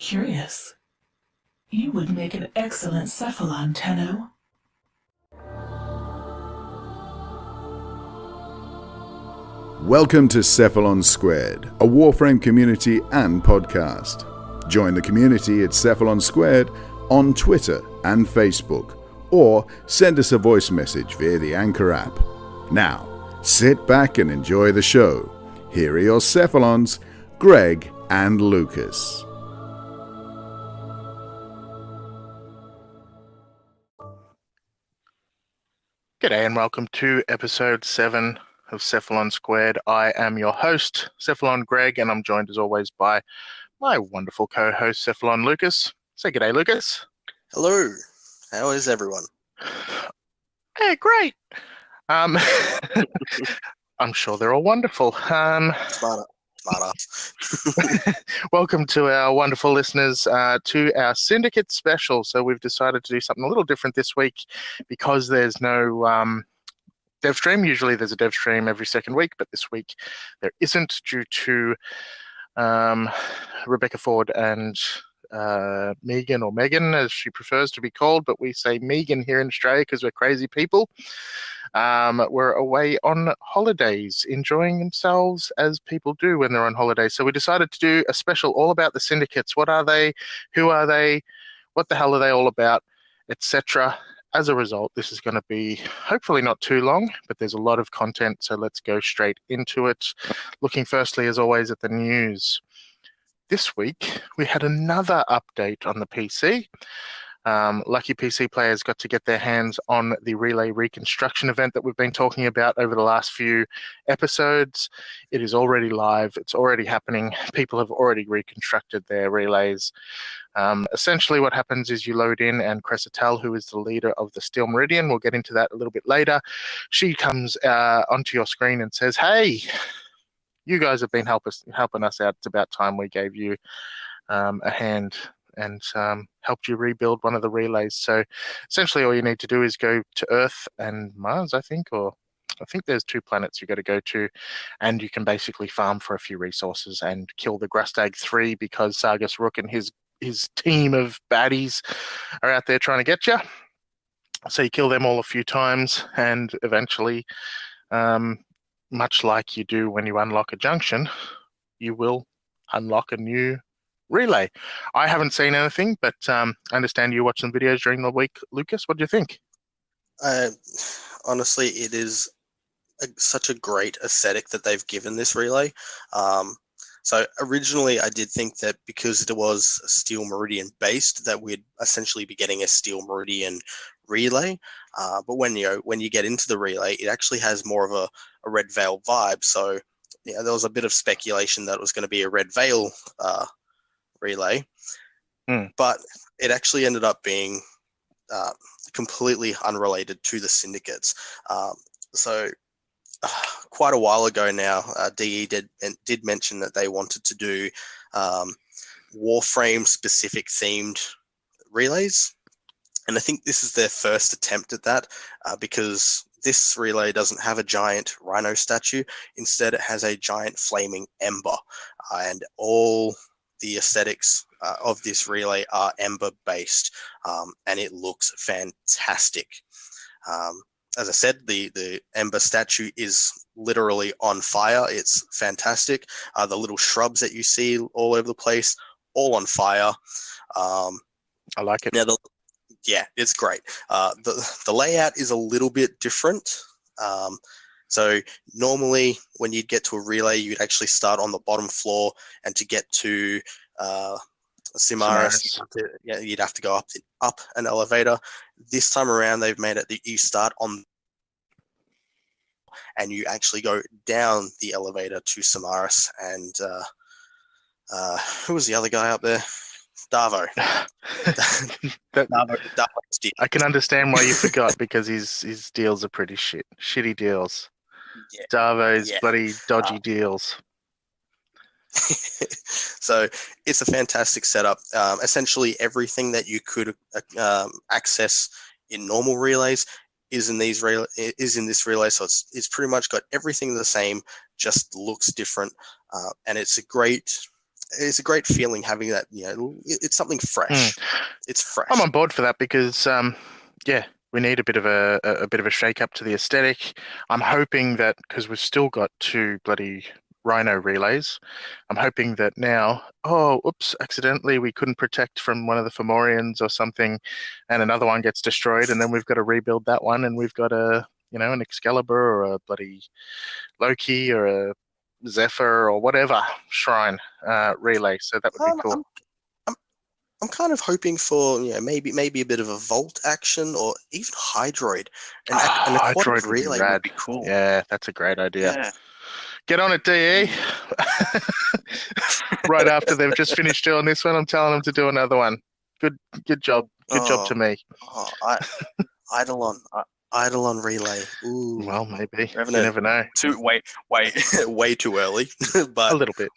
Curious. You would make an excellent Cephalon, Tenno. Welcome to Cephalon Squared, a Warframe community and podcast. Join the community at Cephalon Squared on Twitter and Facebook, or send us a voice message via the Anchor app. Now, sit back and enjoy the show. Here are your Cephalons, Greg and Lucas. G'day and welcome to episode 7 of Cephalon Squared. I am your host, Cephalon Greg, and I'm joined as always by my wonderful co-host, Cephalon Lucas. Say g'day, Lucas. Hello. How is everyone? Hey, great. I'm sure they're all wonderful. Smarter. Welcome to our wonderful listeners to our Syndicate Special. So we've decided to do something a little different this week because there's no dev stream. Usually there's a dev stream every second week, but this week there isn't due to Rebecca Ford and Megan, or Megan as she prefers to be called, but we say Megan here in Australia because we're crazy people. Were away on holidays, enjoying themselves as people do when they're on holiday. So we decided to do a special all about the syndicates. What are they? Who are they? What the hell are they all about? Etc. As a result, this is going to be hopefully not too long, but there's a lot of content, so let's go straight into it. Looking firstly, as always, at the news. This week, we had another update on the PC. Lucky PC players got to get their hands on the Relay Reconstruction event that we've been talking about over the last few episodes. It is already live. It's already happening. People have already reconstructed their relays. Essentially what happens is you load in, and Cressatel, who is the leader of the Steel Meridian, we'll get into that a little bit later, she comes onto your screen and says, hey, you guys have been helping us out. It's about time we gave you a hand and helped you rebuild one of the relays. So essentially all you need to do is go to Earth and Mars, I think there's 2 planets you got to go to, and you can basically farm for a few resources and kill the Grustag 3 because Sargus Rook and his team of baddies are out there trying to get you. So you kill them all a few times, and eventually, much like you do when you unlock a junction, you will unlock a new relay. I haven't seen anything, but I understand you watched some videos during the week. Lucas, what do you think? Honestly, it is such a great aesthetic that they've given this relay. So originally I did think that because it was Steel Meridian based, that we'd essentially be getting a Steel Meridian relay. But when you get into the relay, it actually has more of a Red Veil vibe. So yeah, there was a bit of speculation that it was going to be a Red Veil relay, but it actually ended up being completely unrelated to the syndicates. So quite a while ago now, DE did mention that they wanted to do Warframe specific themed relays, and I think this is their first attempt at that, because this relay doesn't have a giant rhino statue. Instead, it has a giant flaming ember, and all the aesthetics of this relay are ember based, and it looks fantastic. As I said, the ember statue is literally on fire. It's fantastic. The little shrubs that you see all over the place, all on fire. I like it. Now, yeah, it's great. The layout is a little bit different. So normally when you'd get to a relay, you'd actually start on the bottom floor, and to get to Simaris, you'd have to go up an elevator. This time around, they've made it that you start on, and you actually go down the elevator to Simaris. And who was the other guy up there? Darvo. I can understand why you forgot, because his deals are pretty shitty deals. Yeah. Darvo's bloody dodgy deals. So it's a fantastic setup. Essentially everything that you could access in normal relays is in this relay. So it's pretty much got everything the same, just looks different, and it's a great it's a great feeling having that. It's something fresh. It's fresh. I'm on board for that because, we need a bit of a bit of a shake up to the aesthetic. I'm hoping that because we've still got 2 bloody Rhino relays, I'm hoping that now, accidentally we couldn't protect from one of the Fomorians or something, and another one gets destroyed, and then we've got to rebuild that one, and we've got an Excalibur or a bloody Loki or a Zephyr or whatever shrine relay. So that would be cool. I'm kind of hoping for maybe a bit of a Volt action or even Hydroid. An aquatic relay would be cool. Yeah, that's a great idea. Yeah. Get on it, DE. Right after they've just finished doing this one, I'm telling them to do another one. Good job. Good job to me. Eidolon relay. Ooh. Well, maybe. You never know. Way too early. But a little bit.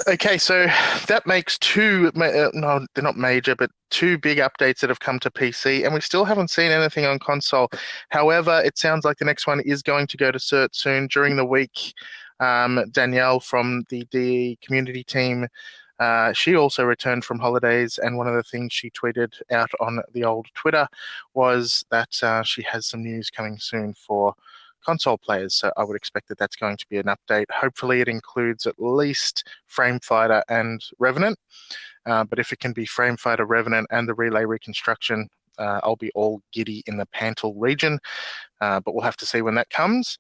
Okay, so that makes 2, no, they're not major, but 2 big updates that have come to PC, and we still haven't seen anything on console. However, it sounds like the next one is going to go to cert soon. During the week, Danielle from the DE community team, she also returned from holidays, and one of the things she tweeted out on the old Twitter was that she has some news coming soon for console players. So I would expect that that's going to be an update. Hopefully it includes at least Framefighter and Revenant. But if it can be Framefighter, Revenant, and the relay reconstruction, I'll be all giddy in the Pantel region. But we'll have to see when that comes.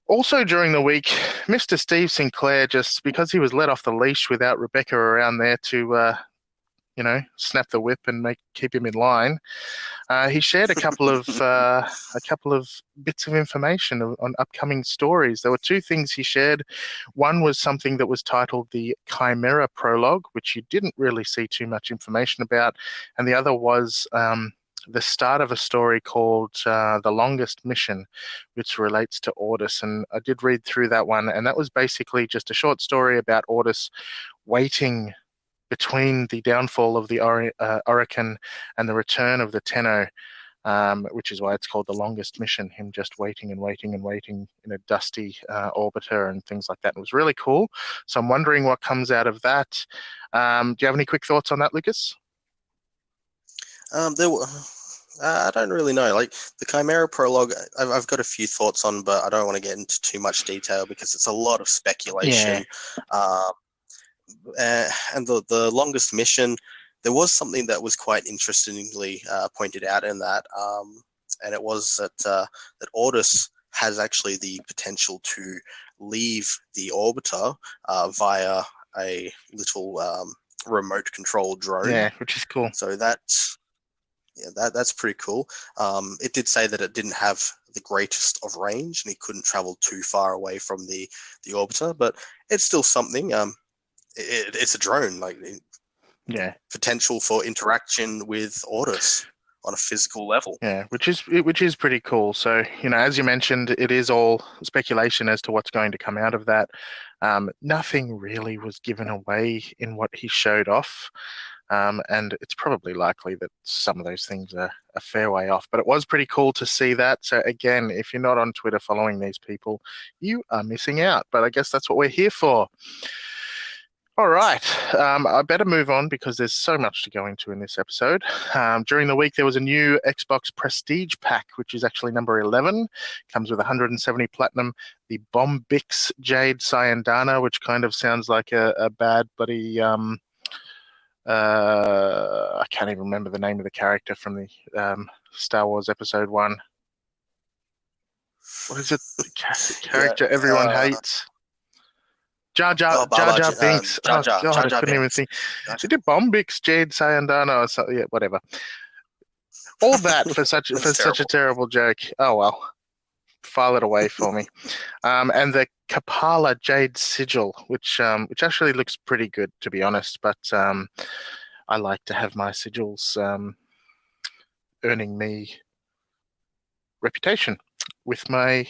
Also during the week, Mr. Steve Sinclair, just because he was let off the leash without Rebecca around there to, snap the whip and keep him in line, he shared a couple of bits of information on upcoming stories. There were 2 things he shared. One was something that was titled the Chimera Prologue, which you didn't really see too much information about, and the other was the start of a story called The Longest Mission, which relates to Ordis. And I did read through that one, and that was basically just a short story about Ordis waiting between the downfall of the Orokin and the return of the Tenno, which is why it's called The Longest Mission, him just waiting and waiting and waiting in a dusty orbiter and things like that. It was really cool. So I'm wondering what comes out of that. Do you have any quick thoughts on that, Lucas? I don't really know. Like the Chimera prologue, I've got a few thoughts on, but I don't want to get into too much detail because it's a lot of speculation. Yeah. And the longest mission, there was something that was quite interestingly pointed out in that, and it was that Ordis has actually the potential to leave the orbiter via a little remote control drone. Yeah, which is cool. So that's pretty cool. It did say that it didn't have the greatest of range and he couldn't travel too far away from the orbiter, but it's still something. It's a drone, potential for interaction with Ordis on a physical level. Yeah, which is pretty cool. So, as you mentioned, it is all speculation as to what's going to come out of that. Nothing really was given away in what he showed off. And it's probably likely that some of those things are a fair way off. But it was pretty cool to see that. So again, if you're not on Twitter following these people, you are missing out. But I guess that's what we're here for. All right. I better move on because there's so much to go into in this episode. During the week, there was a new Xbox Prestige pack, which is actually number 11. Comes with 170 platinum, the Bombix Jade Syandana, which kind of sounds like a bad bloody... I can't even remember the name of the character from the Star Wars Episode 1. What is it? The character everyone hates? Jar Jar Binks. Oh, God, I couldn't even think. She did Bombix, Jade Syandana, or something. Yeah, whatever. All that for such a terrible joke. Oh, well. File it away for me. And the Kapala Jade Sigil, which actually looks pretty good, to be honest, but I like to have my sigils earning me reputation with my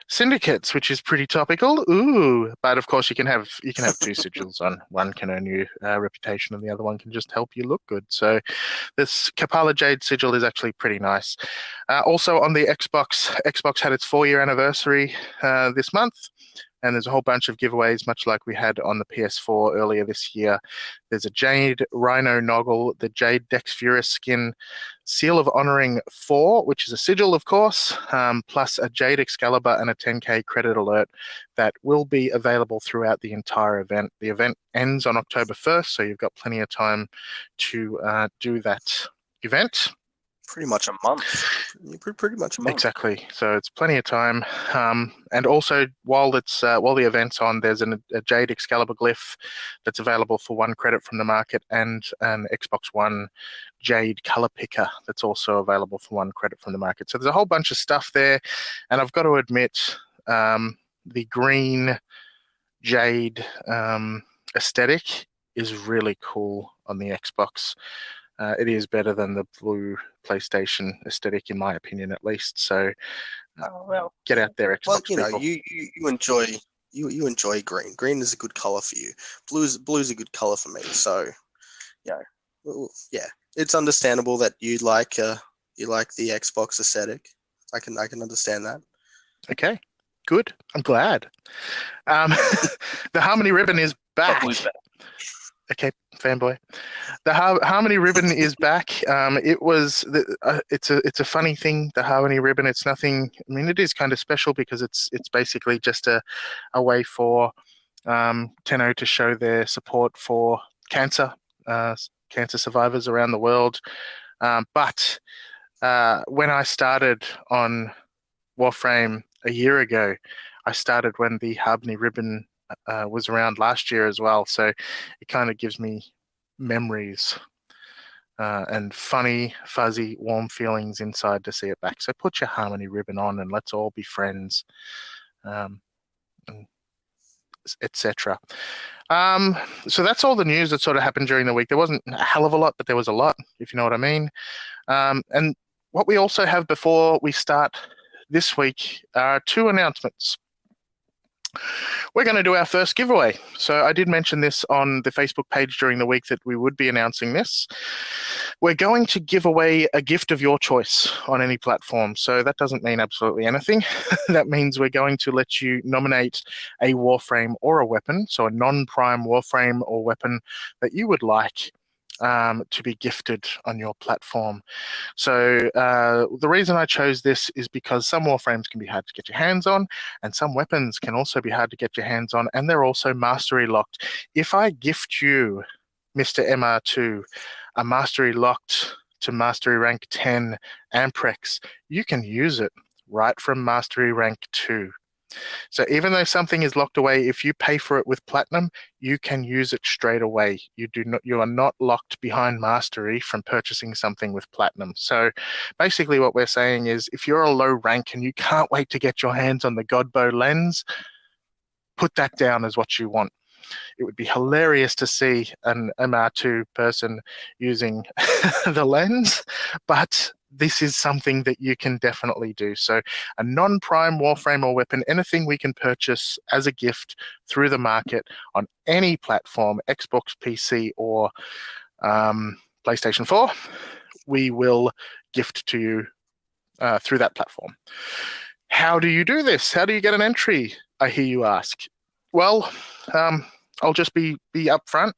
syndicates, which is pretty topical. Ooh, but of course you can have 2 sigils on. One can earn you reputation, and the other one can just help you look good. So this Kapala Jade sigil is actually pretty nice. Also on the Xbox had its 4-year anniversary this month. and there's a whole bunch of giveaways, much like we had on the PS4 earlier this year. There's a Jade Rhino Noggle, the Jade Dex Furus skin, Seal of Honoring 4, which is a sigil, of course, plus a Jade Excalibur and a 10k credit alert that will be available throughout the entire event. The event ends on October 1st, so you've got plenty of time to do that event. Pretty much a month. Pretty much a month. Exactly. So it's plenty of time. And also, while the event's on, there's a Jade Excalibur glyph that's available for 1 credit from the market, and an Xbox One Jade color picker that's also available for 1 credit from the market. So there's a whole bunch of stuff there, and I've got to admit, the green Jade aesthetic is really cool on the Xbox. It is better than the blue PlayStation aesthetic, in my opinion, at least. So, get out there, Xbox people. You enjoy green. Green is a good color for you. Blue's a good color for me. So, it's understandable that you like the Xbox aesthetic. I can understand that. Okay, good. I'm glad. The Harmony ribbon is back. Okay, fanboy. The Harmony ribbon is back. It's a funny thing. The Harmony ribbon. It's nothing. I mean, it is kind of special because it's basically just a way for Tenno to show their support for cancer survivors around the world. But when I started on Warframe a year ago, I started when the Harmony ribbon was around last year as well, so it kind of gives me memories and funny, fuzzy, warm feelings inside to see it back. So put your Harmony ribbon on and let's all be friends, etc. So that's all the news that sort of happened during the week. There wasn't a hell of a lot, but there was a lot, if you know what I mean. And what we also have before we start this week are 2 announcements. We're going to do our first giveaway. So I did mention this on the Facebook page during the week that we would be announcing this. We're going to give away a gift of your choice on any platform. So that doesn't mean absolutely anything. That means we're going to let you nominate a Warframe or a weapon, so a non-prime Warframe or weapon that you would like to be gifted on your platform. So the reason I chose this is because some Warframes can be hard to get your hands on, and some weapons can also be hard to get your hands on, and they're also mastery locked. If I gift you, Mr. MR2, a mastery locked to mastery rank 10 Amprex, you can use it right from mastery rank 2. So even though something is locked away, if you pay for it with platinum, you can use it straight away. You are not locked behind mastery from purchasing something with platinum. So basically what we're saying is if you're a low rank and you can't wait to get your hands on the Godbow lens, put that down as what you want. It would be hilarious to see an MR2 person using the lens, but this is something that you can definitely do. So a non-prime Warframe or weapon, anything we can purchase as a gift through the market on any platform, Xbox, PC, or PlayStation 4, we will gift to you through that platform. How do you do this? How do you get an entry, I hear you ask? Well, I'll just be upfront.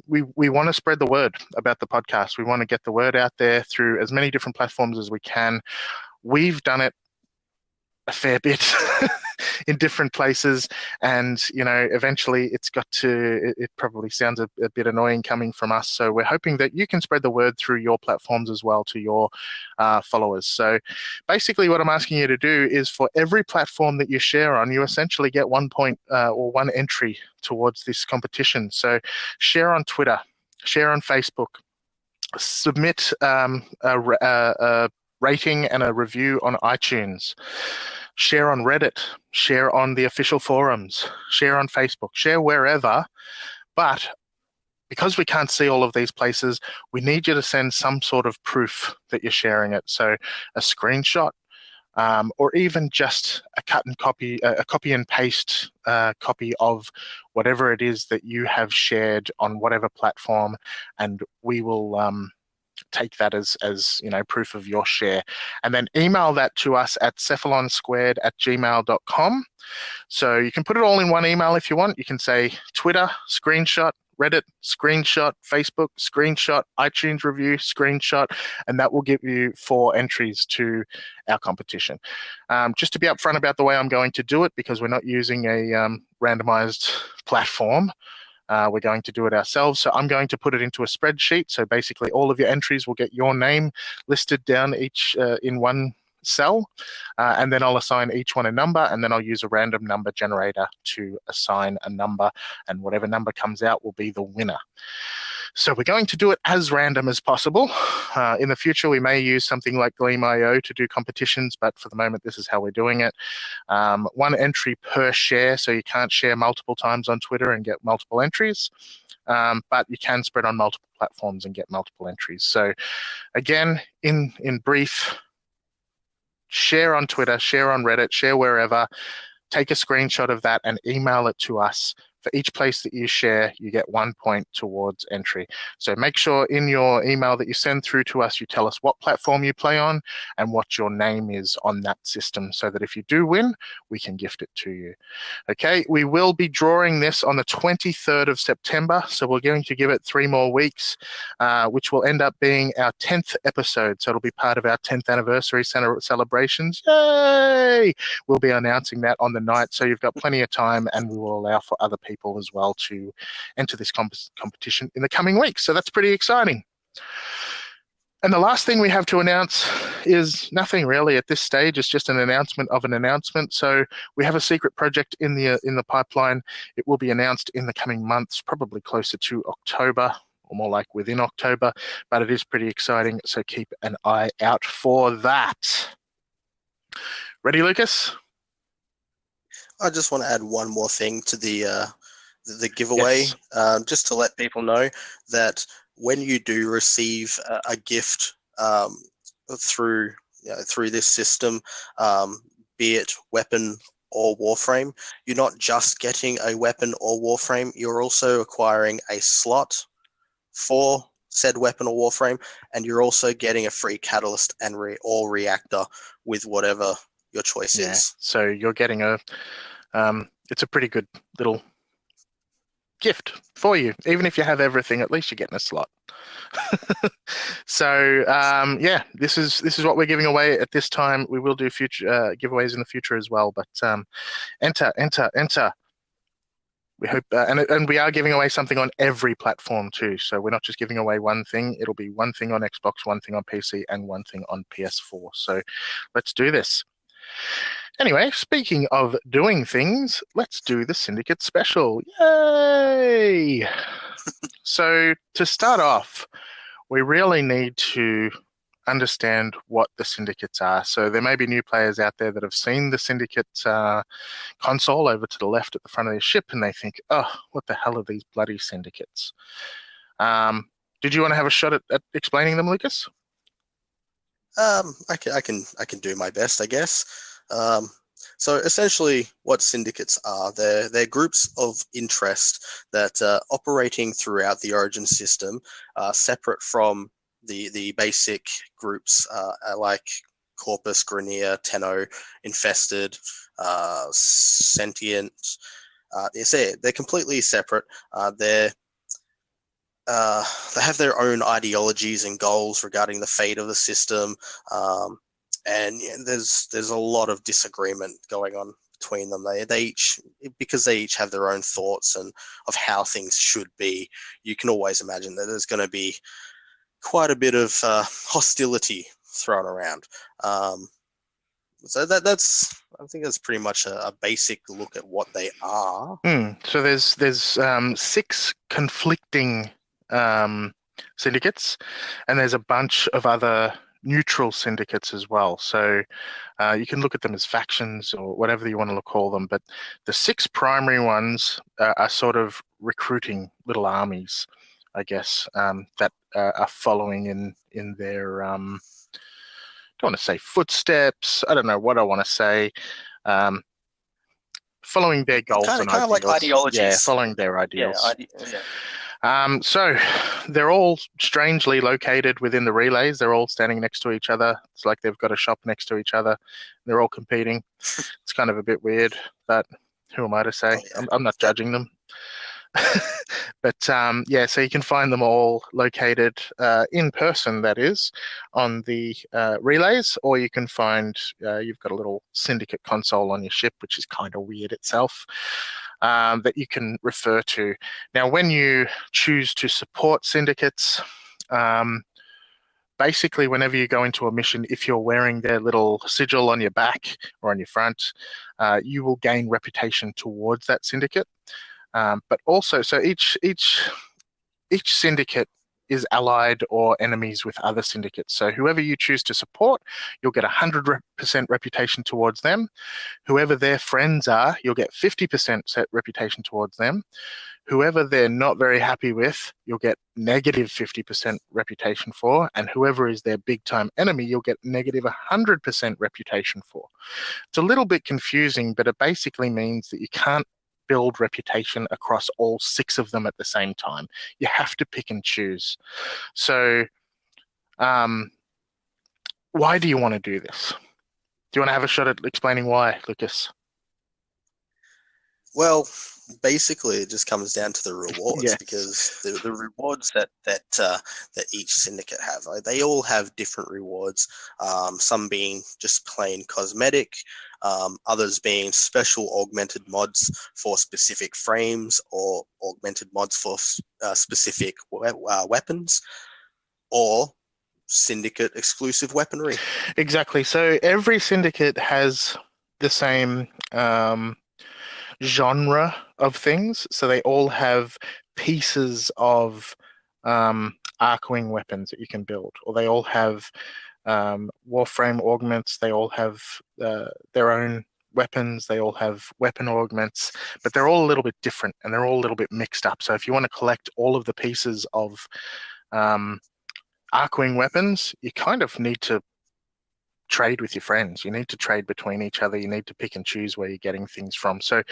We want to spread the word about the podcast. We want to get the word out there through as many different platforms as we can. We've done it a fair bit in different places, and eventually it probably sounds a bit annoying coming from us, so we're hoping that you can spread the word through your platforms as well to your followers. So basically what I'm asking you to do is for every platform that you share on, you essentially get 1 point or 1 entry towards this competition. So share on Twitter, share on Facebook, submit a rating and a review on iTunes, share on Reddit, share on the official forums, share on Facebook, share wherever. But because we can't see all of these places, we need you to send some sort of proof that you're sharing it. So a screenshot, or even just a copy and paste copy of whatever it is that you have shared on whatever platform, and we will take that as proof of your share. And then email that to us at cephalonsquared@gmail.com. So you can put it all in one email if you want. You can say Twitter, screenshot, Reddit, screenshot, Facebook, screenshot, iTunes review, screenshot, and that will give you 4 entries to our competition. Just to be upfront about the way I'm going to do it, because we're not using a randomized platform, we're going to do it ourselves. So I'm going to put it into a spreadsheet. So basically all of your entries will get your name listed down each in one cell, and then I'll assign each one a number, and then I'll use a random number generator to assign a number, and whatever number comes out will be the winner. So we're going to do it as random as possible. In the future, we may use something like Gleam.io to do competitions, but for the moment, this is how we're doing it. 1 entry per share, so you can't share multiple times on Twitter and get multiple entries, but you can spread on multiple platforms and get multiple entries. So again, in brief, share on Twitter, share on Reddit, share wherever, take a screenshot of that and email it to us. For each place that you share, you get 1 point towards entry. So make sure in your email that you send through to us, you tell us what platform you play on and what your name is on that system, so that if you do win, we can gift it to you. Okay, we will be drawing this on the 23rd of September, so we're going to give it 3 more weeks, which will end up being our 10th episode. So it'll be part of our 10th anniversary celebrations. Yay! We'll be announcing that on the night, so you've got plenty of time, and we will allow for other people as well to enter this competition in the coming weeks. So that's pretty exciting. And the last thing we have to announce is nothing really at this stage. It's just an announcement of an announcement. So we have a secret project in the pipeline. It will be announced in the coming months, probably closer to October, or more like within October, but it is pretty exciting. So keep an eye out for that. Ready, Lucas? I just want to add one more thing to the giveaway, Yes. just to let people know that when you do receive a gift through this system, be it weapon or warframe, you're not just getting a weapon or warframe, you're also acquiring a slot for said weapon or warframe, and you're also getting a free catalyst and or reactor with whatever your choice is. So you're getting it's a pretty good little gift for you. Even if you have everything, at least you're getting a slot. So this is what we're giving away at this time. We will do future giveaways in the future as well, but enter. We hope, and we are giving away something on every platform too. So we're not just giving away one thing. It'll be one thing on Xbox, one thing on PC, and one thing on PS4. So let's do this. Anyway, speaking of doing things, let's do the Syndicate Special. Yay! So to start off, we really need to understand what the syndicates are. So there may be new players out there that have seen the Syndicate console over to the left at the front of their ship, and they think, oh, what the hell are these bloody syndicates? Did you want to have a shot at explaining them, Lucas? I can do my best, I guess. So essentially what syndicates are, they're groups of interest that are operating throughout the Origin system, separate from the basic groups like Corpus, Grenier, Tenno, Infested, Sentient. They're completely separate. They have their own ideologies and goals regarding the fate of the system, and there's a lot of disagreement going on between them. They each have their own thoughts and of how things should be. You can always imagine that there's going to be quite a bit of hostility thrown around. So I think that's pretty much a basic look at what they are. So there's 6 conflicting syndicates, and there's a bunch of other neutral syndicates as well. So you can look at them as factions or whatever you want to call them, but the 6 primary ones are sort of recruiting little armies, I guess, that are following in their I don't want to say footsteps, I don't know what I want to say, following their goals and kind of like ideologies. Yeah, following their ideals. So they're all strangely located within the relays. They're all standing next to each other. It's like they've got a shop next to each other. They're all competing. It's kind of a bit weird, but who am I to say? Oh, yeah. I'm not judging them. But yeah, so you can find them all located in person, that is, on the relays, or you can find you've got a little Syndicate console on your ship, which is kind of weird itself, that you can refer to. Now, when you choose to support syndicates, basically, whenever you go into a mission, if you're wearing their little sigil on your back or on your front, you will gain reputation towards that syndicate. But also, so each syndicate is allied or enemies with other syndicates. So whoever you choose to support, you'll get 100% reputation towards them. Whoever their friends are, you'll get 50% reputation towards them. Whoever they're not very happy with, you'll get negative 50% reputation for. And whoever is their big time enemy, you'll get negative 100% reputation for. It's a little bit confusing, but it basically means that you can't build reputation across all 6 of them at the same time. You have to pick and choose. So why do you want to do this? Do you want to have a shot at explaining why, Lucas? Well, basically, it just comes down to the rewards. Yes. Because the rewards that each syndicate have, they all have different rewards. Some being just plain cosmetic, others being special augmented mods for specific frames, or augmented mods for specific weapons, or syndicate exclusive weaponry. Exactly. So every syndicate has the same genre of things. So they all have pieces of Arcwing weapons that you can build, or they all have Warframe augments. They all have their own weapons. They all have weapon augments, but they're all a little bit different and they're all a little bit mixed up. So if you want to collect all of the pieces of Arcwing weapons, you kind of need to trade with your friends. You need to trade between each other. You need to pick and choose where you're getting things from. So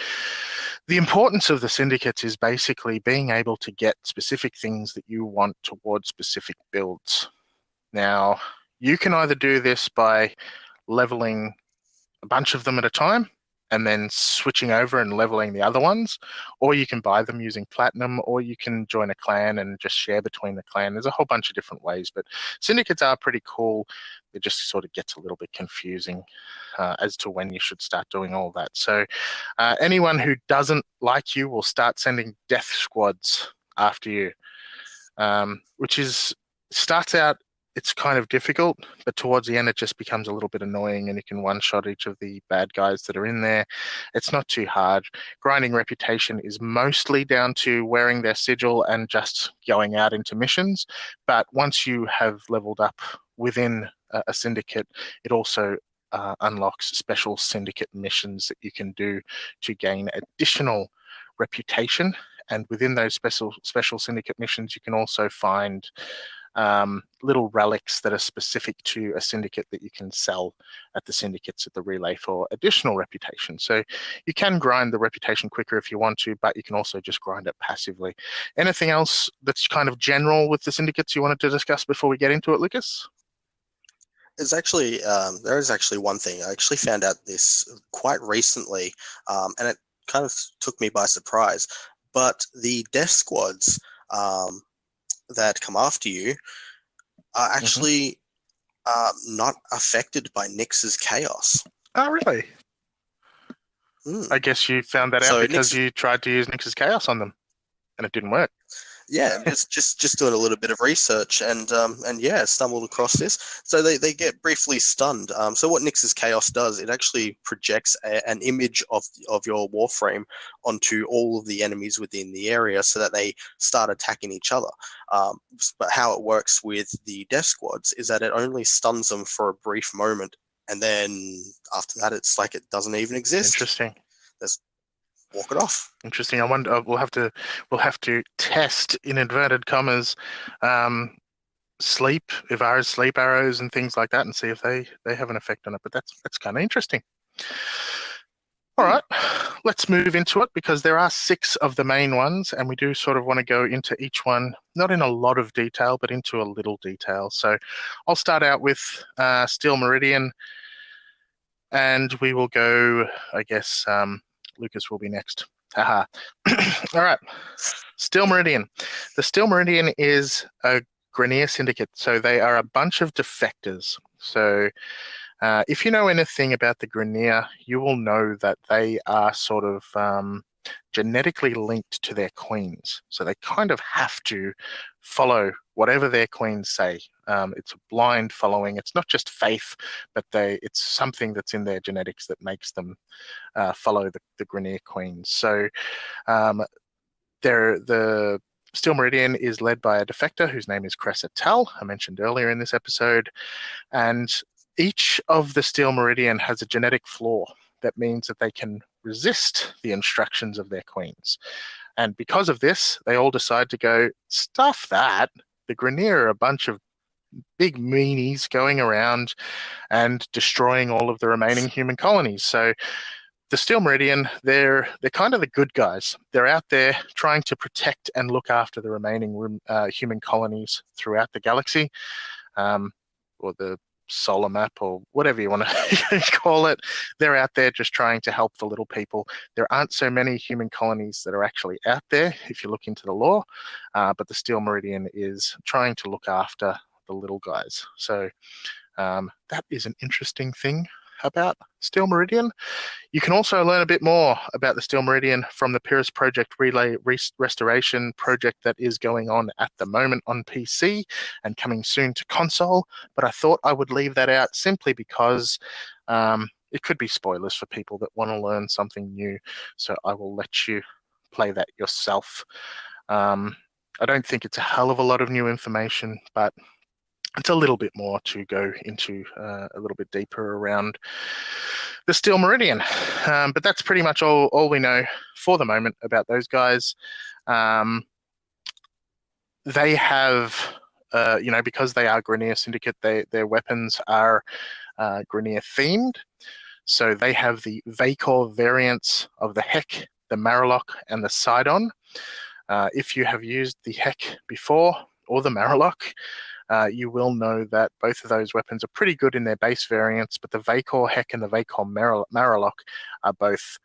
the importance of the syndicates is basically being able to get specific things that you want towards specific builds. Now, you can either do this by leveling a bunch of them at a time and then switching over and leveling the other ones, or you can buy them using platinum, or you can join a clan and just share between the clan. There's a whole bunch of different ways, but syndicates are pretty cool. It just sort of gets a little bit confusing as to when you should start doing all that. So anyone who doesn't like you will start sending death squads after you, which starts out, it's kind of difficult, but towards the end it just becomes a little bit annoying, and you can one-shot each of the bad guys that are in there. It's not too hard. Grinding reputation is mostly down to wearing their sigil and just going out into missions, but once you have leveled up within a syndicate, it also unlocks special syndicate missions that you can do to gain additional reputation. And within those special syndicate missions, you can also find little relics that are specific to a syndicate that you can sell at the syndicates at the relay for additional reputation. So you can grind the reputation quicker if you want to, but you can also just grind it passively. Anything else that's kind of general with the syndicates you wanted to discuss before we get into it, Lucas? There's actually there is actually one thing. I actually found out this quite recently, and it kind of took me by surprise. But the death squads that come after you are actually not affected by Nyx's chaos. Oh, really? I guess you found that out because you tried to use Nyx's chaos on them, and it didn't work. Yeah, just doing a little bit of research, and yeah, stumbled across this. So they get briefly stunned. So what Nyx's chaos does, it actually projects an image of your Warframe onto all of the enemies within the area, so that they start attacking each other. But how it works with the death squads is that it only stuns them for a brief moment, and then after that, it's like it doesn't even exist. Interesting. Walk it off. Interesting. I wonder. We'll have to test, in inverted commas, sleep arrows and things like that, and see if they have an effect on it. But that's kind of interesting. All right, let's move into it because there are 6 of the main ones, and we do sort of want to go into each one, not in a lot of detail, but into a little detail. So I'll start out with Steel Meridian, and we will go, I guess, Lucas will be next. Haha. All right, Steel Meridian. The Steel Meridian is a Grineer Syndicate, so they are a bunch of defectors. So if you know anything about the Grineer, you will know that they are sort of genetically linked to their queens. So they kind of have to follow whatever their queens say. It's a blind following. It's not just faith, but it's something that's in their genetics that makes them follow the Grineer queens. So the Steel Meridian is led by a defector whose name is Cressa Tal, I mentioned earlier in this episode, and each of the Steel Meridian has a genetic flaw that means that they can resist the instructions of their queens. And because of this, they all decide to go, stuff that. The Grineer are a bunch of big meanies going around and destroying all of the remaining human colonies. So the Steel Meridian, they're kind of the good guys. They're out there trying to protect and look after the remaining human colonies throughout the galaxy, or the solar map, or whatever you want to call it. They're out there just trying to help the little people. There aren't so many human colonies that are actually out there if you look into the lore, but the Steel Meridian is trying to look after the little guys. So that is an interesting thing about Steel Meridian. You can also learn a bit more about the Steel Meridian from the Pyrrhus Project Relay Restoration project that is going on at the moment on PC and coming soon to console, but I thought I would leave that out simply because it could be spoilers for people that want to learn something new, so I will let you play that yourself. I don't think it's a hell of a lot of new information, but it's a little bit more to go into a little bit deeper around the Steel Meridian. But that's pretty much all we know for the moment about those guys. They have, because they are Grineer Syndicate, their weapons are Grineer themed. So they have the Vacor variants of the Heck, the Maralock, and the Sidon. If you have used the Heck before, or the Maralock, you will know that both of those weapons are pretty good in their base variants, but the Vacor Heck and the Vacor Maralock are both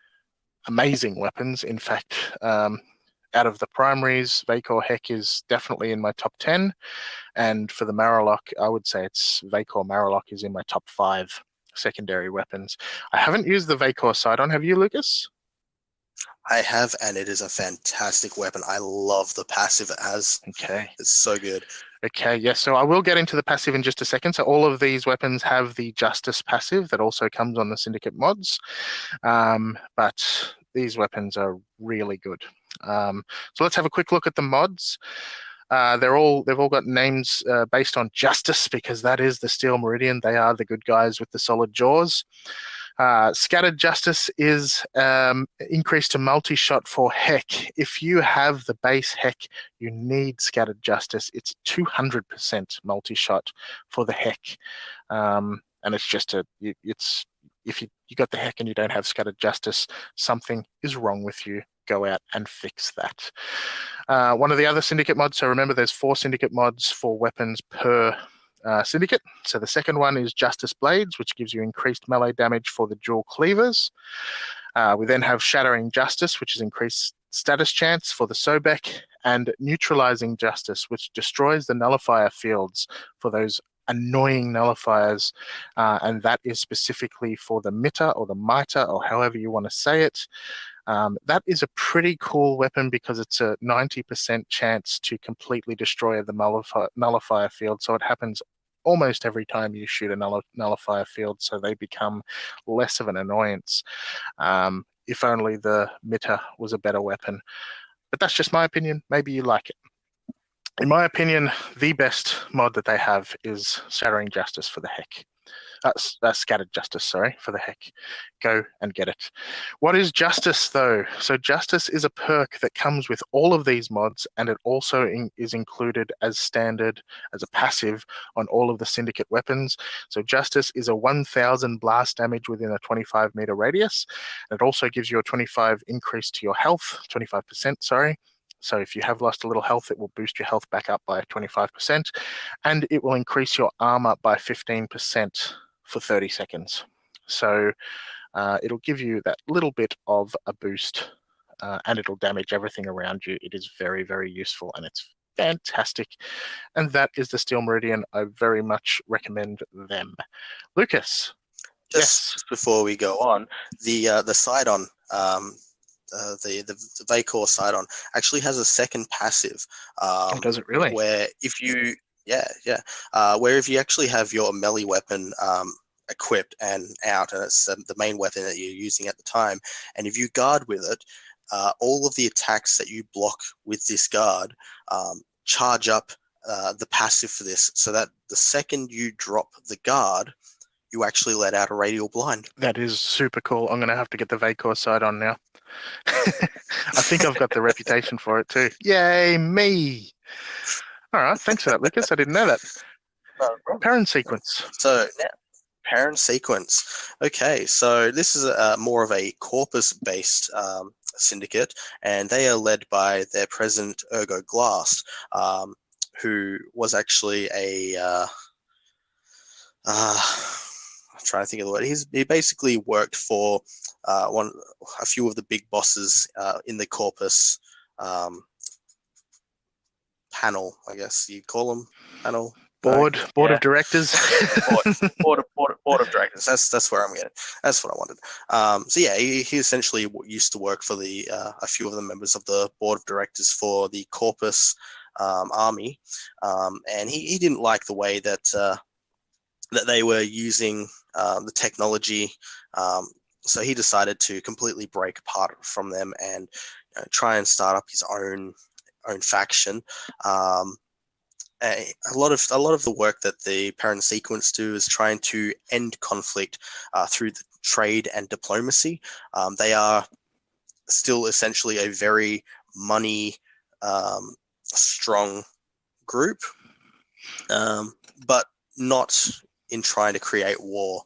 amazing weapons. In fact, out of the primaries, Vacor Heck is definitely in my top 10, and for the Maralock, I would say it's Vacor Maralock is in my top 5 secondary weapons. I haven't used the Vacor Sidon. Have you, Lucas? I have, and it is a fantastic weapon. I love the passive it has. Okay. It's so good. Okay, yes, so I will get into the passive in just a second. So all of these weapons have the Justice passive that also comes on the Syndicate mods, but these weapons are really good. So let's have a quick look at the mods. They've all got names based on Justice because that is the Steel Meridian. They are the good guys with the solid jaws. Scattered Justice is increased to multi-shot for Heck. If you have the base Heck, you need Scattered Justice. It's 200% multi-shot for the Heck, and it's just if you got the Heck and you don't have Scattered Justice, something is wrong with you. Go out and fix that. One of the other Syndicate mods. So remember, there's 4 Syndicate mods for weapons per Syndicate. So the second one is Justice Blades, which gives you increased melee damage for the dual cleavers. We then have Shattering Justice, which is increased status chance for the Sobek, and Neutralizing Justice, which destroys the nullifier fields for those annoying nullifiers, and that is specifically for the Mitta or the Mitre, or however you want to say it. That is a pretty cool weapon because it's a 90% chance to completely destroy the nullifier field, so it happens almost every time you shoot a nullifier field, so they become less of an annoyance. If only the Mitta was a better weapon. But that's just my opinion. Maybe you like it. In my opinion, the best mod that they have is Shattering Justice for the Heck. Scattered Justice, sorry, for the heck. Go and get it. What is Justice, though? So Justice is a perk that comes with all of these mods, and it also is included as standard, as a passive on all of the Syndicate weapons. So Justice is a 1,000 blast damage within a 25-meter radius. It also gives you a 25 increase to your health, 25%, sorry. So if you have lost a little health, it will boost your health back up by 25%, and it will increase your armor by 15% for 30 seconds. So it'll give you that little bit of a boost, and it'll damage everything around you. It is very, very useful, and it's fantastic. And that is the Steel Meridian. I very much recommend them. Lucas. Just before we go on, the Sidon, the Vacor Sidon actually has a second passive. Does it really? Where if you where if you actually have your melee weapon equipped and out, and it's the main weapon that you're using at the time, and if you guard with it, all of the attacks that you block with this guard charge up the passive for this, so that the second you drop the guard, you actually let out a radial blind. That is super cool. I'm going to have to get the Vacor side on now. I think I've got the reputation for it too. Yay, me! All right, thanks for that, Lucas. I didn't know that. Parent sequence. So, now, parent sequence. Okay, so this is more of a corpus-based syndicate, and they are led by their president, Ergo Glass, who was actually a... I'm trying to think of the word. He basically worked for a few of the big bosses in the Corpus panel, I guess you'd call them panel. Board of directors. board of directors. That's where I'm getting. That's what I wanted. So yeah, he essentially used to work for the a few of the members of the board of directors for the Corpus army, and he didn't like the way that they were using the technology, so he decided to completely break apart from them and try and start up his own faction. A lot of the work that the parent sequence do is trying to end conflict through the trade and diplomacy. They are still essentially a very money strong group, but not in trying to create war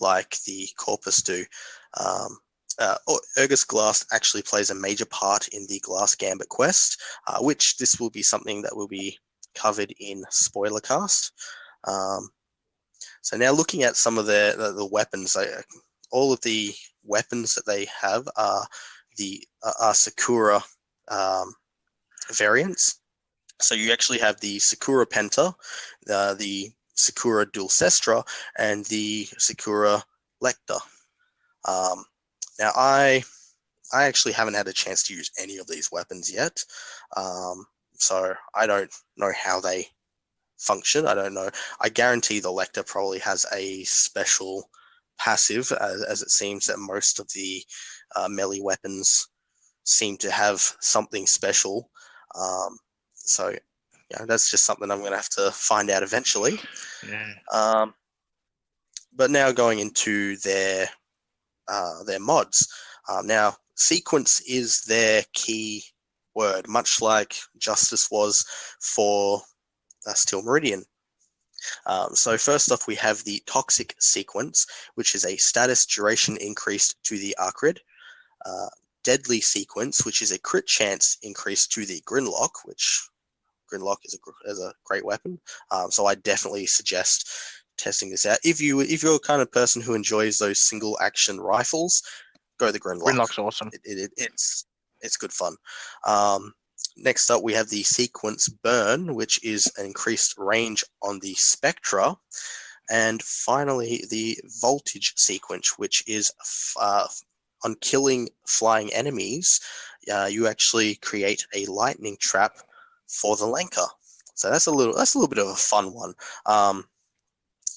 like the Corpus do. Ergus Glass actually plays a major part in the Glass Gambit quest, which this will be something that will be covered in Spoilercast. So now looking at some of the weapons, all of the weapons that they have are the Sakura variants. So you actually have the Sakura Penta, the Sakura Dulcestra, and the Sakura Lecter. Now, I actually haven't had a chance to use any of these weapons yet, so I don't know how they function. I don't know. I guarantee the Lecter probably has a special passive, as it seems that most of the melee weapons seem to have something special. So that's just something I'm going to have to find out eventually. Yeah. But now going into their mods. Now, sequence is their key word, much like Justice was for Steel Meridian. So first off, we have the Toxic sequence, which is a status duration increase to the Arcrid. Deadly sequence, which is a crit chance increase to the Grinlock, which Grinlock is a great weapon. So I definitely suggest testing this out. If you're a kind of person who enjoys those single action rifles, go the Grinlock. Grinlock's awesome. It's good fun. Next up, we have the Sequence Burn, which is an increased range on the Spectra. And finally, the Voltage sequence, which is on killing flying enemies, you actually create a lightning trap for the Lenka. So that's a little bit of a fun one.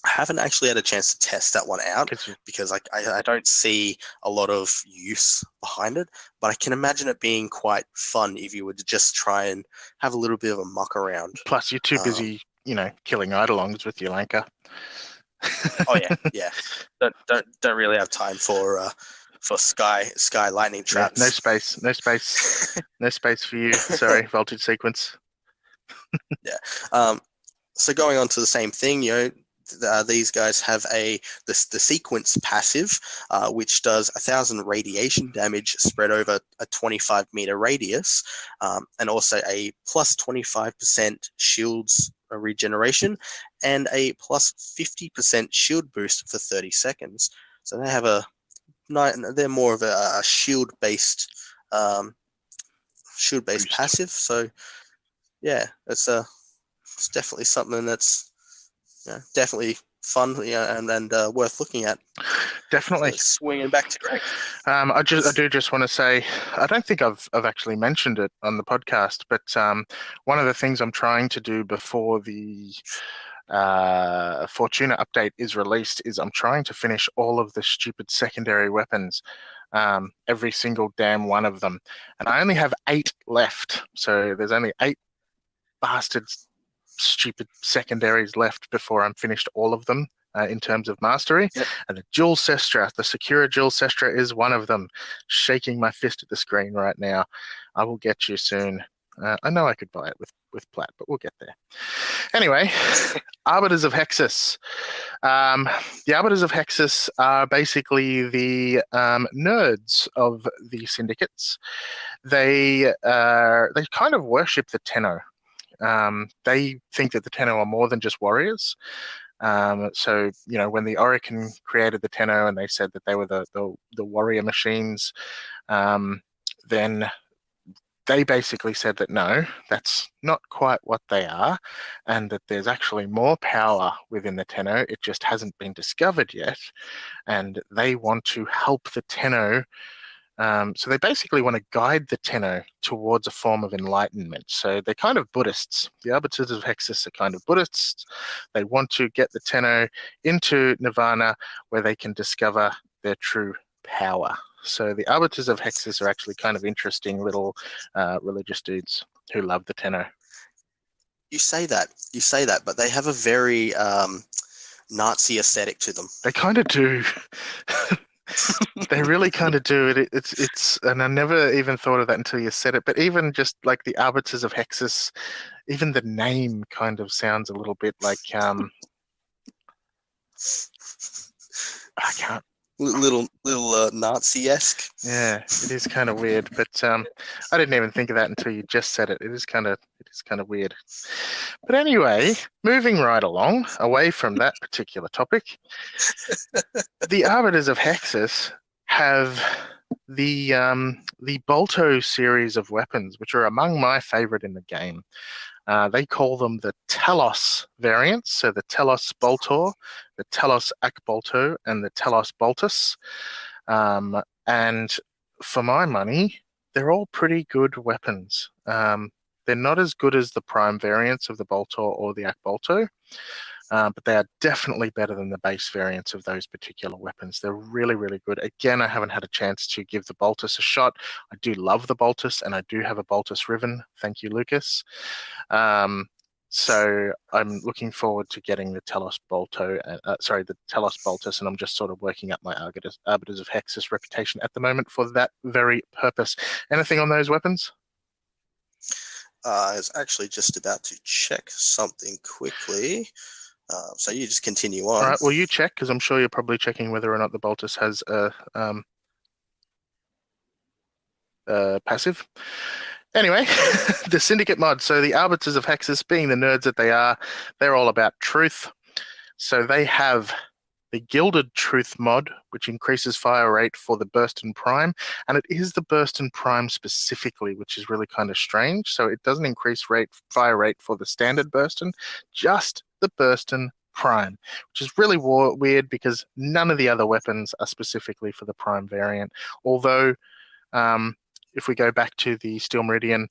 I haven't actually had a chance to test that one out because I don't see a lot of use behind it, but I can imagine it being quite fun if you were to just try and have a little bit of a muck around. Plus, you're too busy, killing Eidolons with your Lanka. Oh yeah. Don't really have time for sky lightning traps. Yeah, no space for you. Sorry, voltage sequence. Yeah. So going on to the same thing, these guys have the sequence passive, which does 1,000 radiation damage spread over a 25-meter radius, and also a plus 25% shields regeneration and a plus 50% shield boost for 30 seconds. So they have they're more of a shield based passive. So yeah, it's definitely something that's definitely fun, and worth looking at. Definitely. So swinging back to Greg. I do just want to say, I don't think I've actually mentioned it on the podcast, but one of the things I'm trying to do before the Fortuna update is released is I'm trying to finish all of the stupid secondary weapons, every single damn one of them, and I only have 8 left. So there's only 8 bastards stupid secondaries left before I'm finished all of them in terms of mastery. Yep. And the Dual Sestra, the Secura Dual Sestra is one of them. Shaking my fist at the screen right now. I will get you soon. I know I could buy it with Plat, but we'll get there. Anyway, Arbiters of Hexus. The Arbiters of Hexus are basically the nerds of the Syndicates. They kind of worship the Tenno. They think that the Tenno are more than just warriors. So, when the Orokin created the Tenno and they said that they were the warrior machines, then they basically said that no, that's not quite what they are, and that there's actually more power within the Tenno. It just hasn't been discovered yet, and they want to help the Tenno. So they basically want to guide the Tenno towards a form of enlightenment. So they're kind of Buddhists. The Arbiters of Hexus are kind of Buddhists. They want to get the Tenno into Nirvana where they can discover their true power. So the Arbiters of Hexus are actually kind of interesting little religious dudes who love the Tenno. You say that, but they have a very Nazi aesthetic to them. They kind of do. They really kind of do. It's, and I never even thought of that until you said it. But even just like the Arbiters of Hexus, even the name kind of sounds a little bit like I can't. Little Nazi-esque. Yeah, it is kind of weird, but I didn't even think of that until you just said it. It is kind of weird. But anyway, moving right along, away from that particular topic, the Arbiters of Hexus have the Bolto series of weapons, which are among my favorite in the game. They call them the Telus variants, so the Telus Boltor, the Telus Akbolto, and the Telus Boltus. And for my money, they're all pretty good weapons. They're not as good as the prime variants of the Boltor or the Akbolto, but they are definitely better than the base variants of those particular weapons. They're really, really good. Again, I haven't had a chance to give the Boltus a shot. I do love the Boltus, and I do have a Boltus Riven. Thank you, Lucas. So I'm looking forward to getting the Telus Bolto, the Telus Boltus, and I'm just sort of working up my Arbiters of Hexus reputation at the moment for that very purpose. Anything on those weapons? I was actually just about to check something quickly. So you just continue on. All right, well, you check, because I'm sure you're probably checking whether or not the Boltus has a passive. Anyway, the Syndicate Mods. So the Arbiters of Hexus, being the nerds that they are, they're all about truth. So they have the Gilded Truth mod, which increases fire rate for the Burst and Prime, and it is the Burst and Prime specifically, which is really kind of strange. So it doesn't increase fire rate for the standard Bursten, just the Bursten Prime, which is really weird because none of the other weapons are specifically for the Prime variant. Although, if we go back to the Steel Meridian,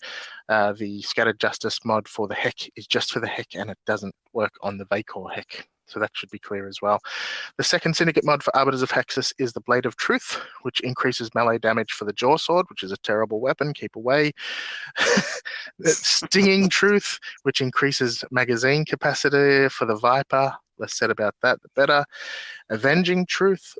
the Scattered Justice mod for the Heck is just for the Heck, and it doesn't work on the Vacor Heck. So that should be clear as well. The second Syndicate mod for Arbiters of Hexus is the Blade of Truth, which increases melee damage for the Jaw Sword, which is a terrible weapon. Keep away. Stinging Truth, which increases magazine capacity for the Viper. less said about that, the better. Avenging Truth,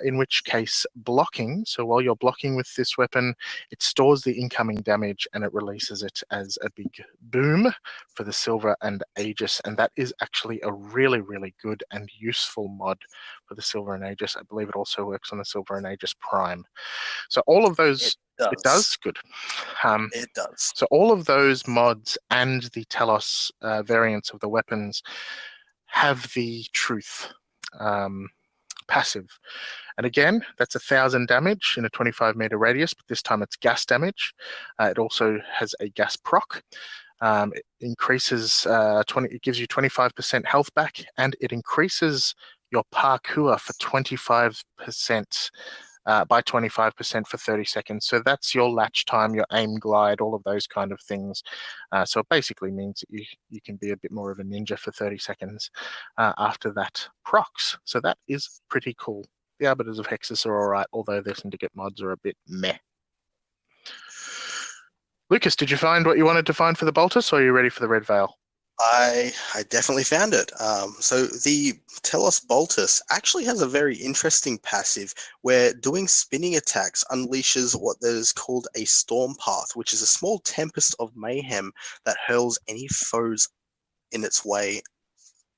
in which case blocking. So while you're blocking with this weapon, it stores the incoming damage and it releases it as a big boom for the Silver and Aegis. And that is actually a really, really good and useful mod for the Silver and Aegis. I believe it also works on the Silver and Aegis Prime. So all of those, it does good. It does. So all of those mods and the Telus variants of the weapons have the Truth passive. And again, that's 1,000 damage in a 25-meter radius, but this time it's gas damage. It also has a gas proc. It increases it gives you 25% health back, and it increases your parkour for 25%. By 25% for 30 seconds. So that's your latch time, your aim glide, all of those kind of things. So it basically means that you can be a bit more of a ninja for 30 seconds after that procs. So that is pretty cool. The Arbiters of Hexus are all right, although their Syndicate mods are a bit meh. Lucas, did you find what you wanted to find for the Boltus, or are you ready for the Red Veil? I definitely found it. So the Telus Boltus actually has a very interesting passive where doing spinning attacks unleashes what is called a Storm Path, which is a small tempest of mayhem that hurls any foes in its way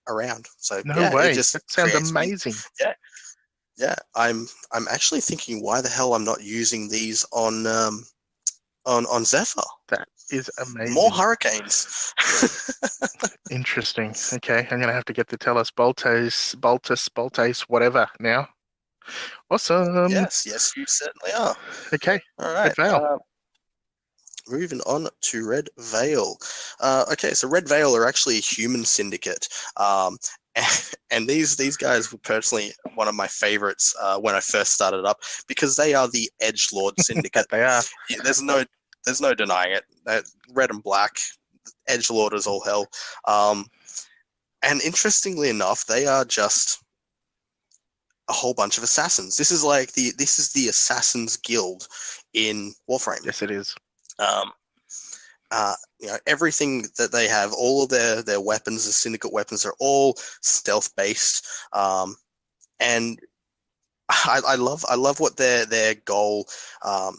around. So No way. It just that sounds amazing. Yeah. I'm actually thinking why the hell I'm not using these on Zephyr. That is amazing. More hurricanes. Interesting. Okay, I'm going to have to get the Telus Boltus, whatever now. Awesome. Yes, you certainly are. Okay, all right. Red Veil. Moving on to Red Veil. Okay, so Red Veil are actually a human syndicate. And these guys were personally one of my favorites when I first started up because they are the Edgelord Syndicate. They are. Yeah, there's no denying it. Red and black, Edgelord is all hell. And interestingly enough, they are just a whole bunch of assassins. This is the Assassins Guild in Warframe. Yes, it is. Everything that they have, all of their weapons, the syndicate weapons, are all stealth based, and I love what their goal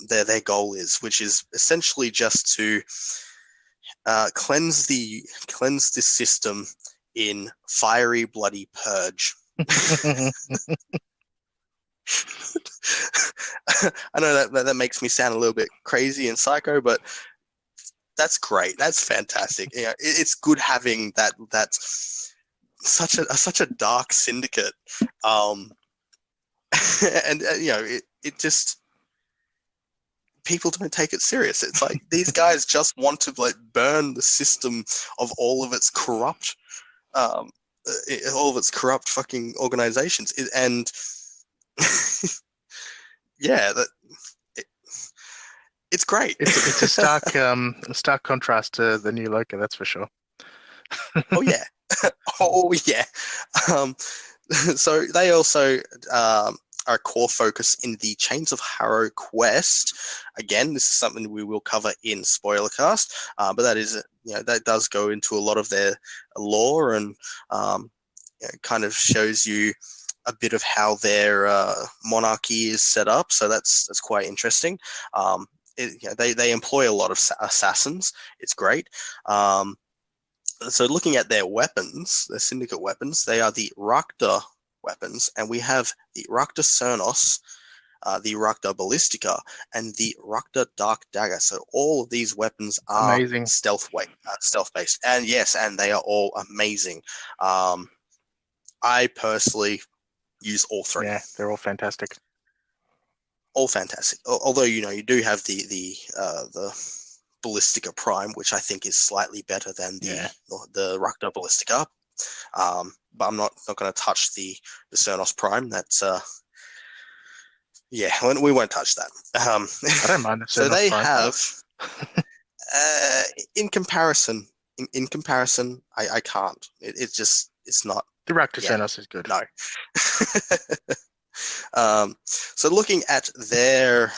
their goal is, which is essentially just to cleanse the system in fiery bloody purge. I know that makes me sound a little bit crazy and psycho, but that's great. That's fantastic. It's good having that such a dark syndicate, and it just, people don't take it serious. It's like these guys just want to burn the system of all of its corrupt fucking organizations, and it's great. It's a stark contrast to the new Loka, that's for sure. Oh yeah. So they also are a core focus in the Chains of Harrow quest. Again, this is something we will cover in Spoilercast, but that does go into a lot of their lore and kind of shows you a bit of how their monarchy is set up. So that's quite interesting. They employ a lot of assassins. It's great. So looking at their weapons, their syndicate weapons, they are the Rakta weapons, and we have the Rakta Cernos, the Rakta Ballistica, and the Rakta Dark Dagger. So all of these weapons are amazing. Stealth-based. And yes, and they are all amazing. I personally use all three. Yeah, they're all fantastic. All fantastic. Although, you do have the Ballistica Prime, which I think is slightly better than the Rakta Ballistica. But I'm not going to touch the Cernos Prime. That's we won't touch that. I don't mind the Cernos so they Prime. have in comparison, I can't. It's not. The Rakta Cernos is good. No. So looking at their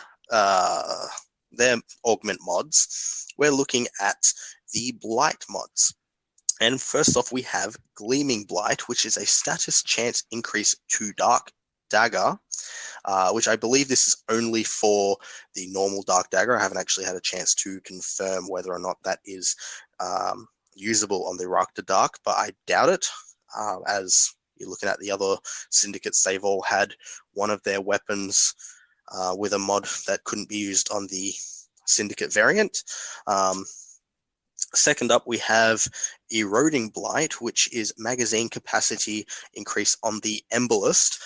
augment mods, we're looking at the Blight mods. And first off, we have Gleaming Blight, which is a status chance increase to Dark Dagger, which I believe this is only for the normal Dark Dagger. I haven't actually had a chance to confirm whether or not that is usable on the Rock to Dark, but I doubt it, as you're looking at the other syndicates, they've all had one of their weapons with a mod that couldn't be used on the Syndicate variant. Second up, we have Eroding Blight, which is magazine capacity increase on the Embolist.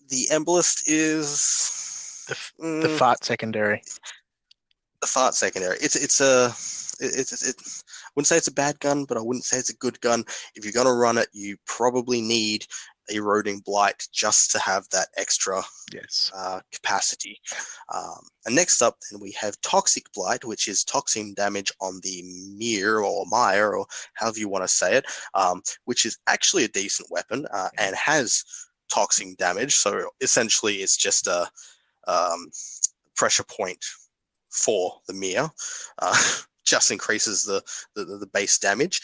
The Embolist is the fart secondary. The fart secondary. I wouldn't say it's a bad gun, but I wouldn't say it's a good gun. If you're going to run it, you probably need Eroding Blight just to have that extra capacity. And next up, then we have Toxic Blight, which is toxin damage on the Mire or however you want to say it, which is actually a decent weapon and has toxin damage. So essentially, it's just a pressure point for the Mire. Just increases the base damage.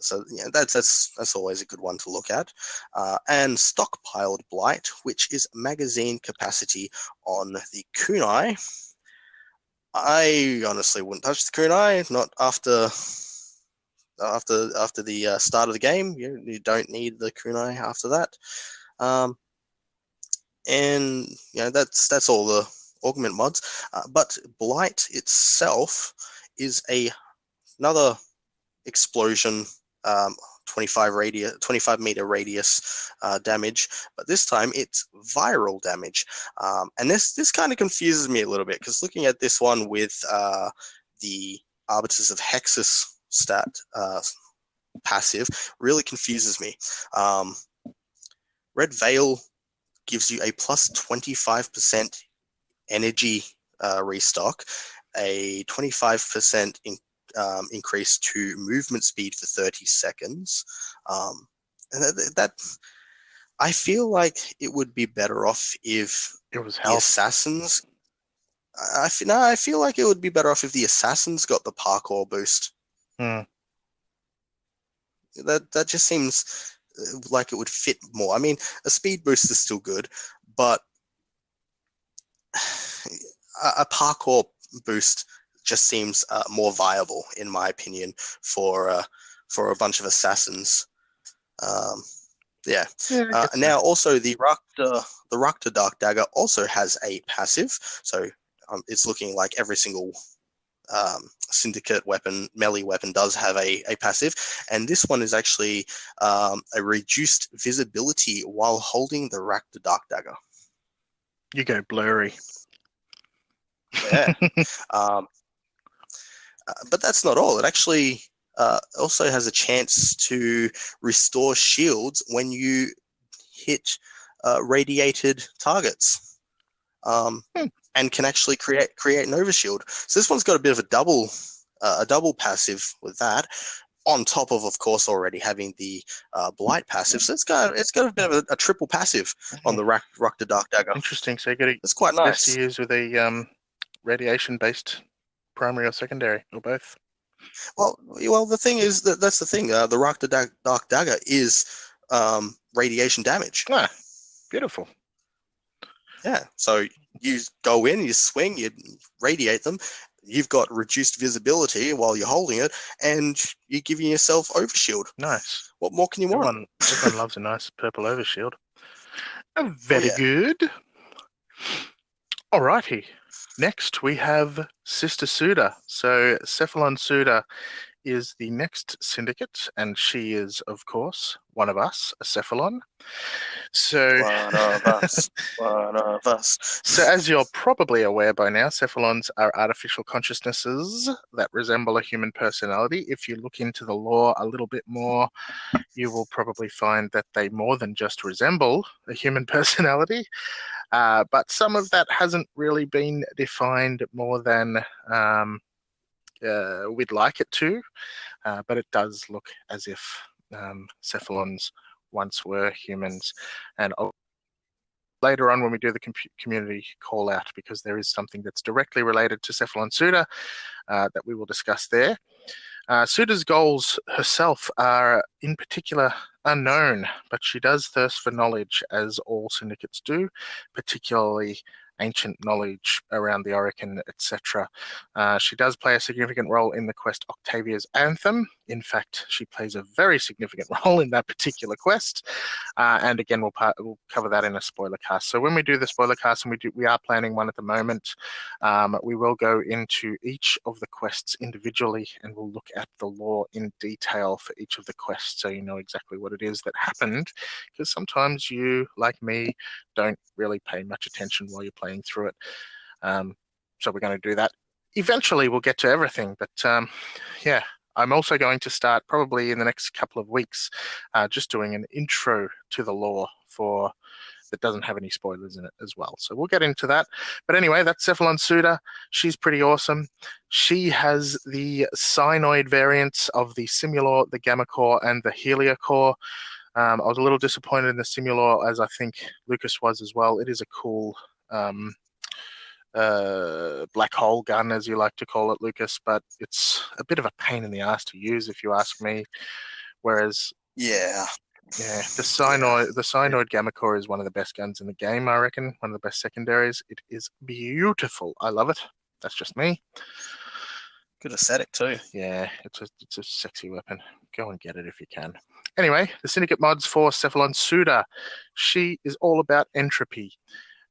So yeah, that's always a good one to look at. And Stockpiled Blight, which is magazine capacity on the kunai. I honestly wouldn't touch the kunai, not after the start of the game. You don't need the kunai after that. And that's all the augment mods. But Blight itself is another explosion, 25 meter radius damage, but this time it's viral damage. And this kind of confuses me a little bit, because looking at this one with the Arbiters of Hexus stat passive really confuses me. Red Veil gives you a plus 25% energy restock, a 25% increase to movement speed for 30 seconds. And that I feel like it would be better off if It was the health. assassins. I feel like it would be better off if the assassins got the parkour boost. That just seems like it would fit more. I mean, a speed boost is still good, but a parkour boost just seems more viable, in my opinion, for a bunch of assassins. Now, also the Rock to Dark Dagger also has a passive, so it's looking like every single Syndicate weapon, melee weapon, does have a passive, and this one is actually a reduced visibility while holding the Rock to Dark Dagger. You go blurry. Yeah. But that's not all. It actually also has a chance to restore shields when you hit radiated targets, and can actually create Nova Shield. So this one's got a bit of a double passive with that, on top of course, already having the Blight passive. So it's got a bit of a triple passive on the Rock to Dark Dagger. Interesting. So you get It's quite nice to use with a radiation-based primary or secondary, or both. Well, the thing is that's the thing. The Rock to Dark Dagger is radiation damage. Beautiful. Yeah. So you go in, you swing, you radiate them. You've got reduced visibility while you're holding it, and you're giving yourself overshield. Nice. What more can you want? Everyone loves a nice purple overshield. Very good. Alrighty. Next, we have Sister Suda. So Cephalon Suda is the next syndicate, and she is, of course, one of us, a Cephalon. So, one of us. So as you're probably aware by now, Cephalons are artificial consciousnesses that resemble a human personality. If you look into the lore a little bit more, you will probably find that they more than just resemble a human personality. But some of that hasn't really been defined more than we'd like it to. But it does look as if Cephalons once were humans. And later on, when we do the community call out, because there is something that's directly related to Cephalon Suda that we will discuss there. Suda's goals herself are in particular unknown, but she does thirst for knowledge, as all syndicates do, particularly ancient knowledge around the Orokin, etc. She does play a significant role in the quest Octavia's Anthem. In fact, she plays a very significant role in that particular quest. And again, we'll cover that in a spoiler cast. So when we do the spoiler cast, and we are planning one at the moment, we will go into each of the quests individually, and we'll look at the lore in detail for each of the quests, so you know exactly what it is that happened. Because sometimes you, like me, don't really pay much attention while you're playing through it. So we're going to do that. Eventually, we'll get to everything, but yeah. I'm also going to start probably in the next couple of weeks just doing an intro to the lore that doesn't have any spoilers in it as well. So we'll get into that. But anyway, that's Cephalon Squared. She's pretty awesome. She has the Cyanoid variants of the Simulor, the Gamma Core, and the Helia Core. I was a little disappointed in the Simulor, as I think Lucas was as well. It is a cool black hole gun, as you like to call it, Lucas, but it's a bit of a pain in the ass to use, if you ask me. Whereas, Yeah, the Cyanoid Gamma Core is one of the best guns in the game, I reckon. One of the best secondaries. It is beautiful. I love it. That's just me. good aesthetic too. Yeah, it's a sexy weapon. Go and get it if you can. Anyway, the Syndicate Mods for Cephalon Squared. She is all about entropy.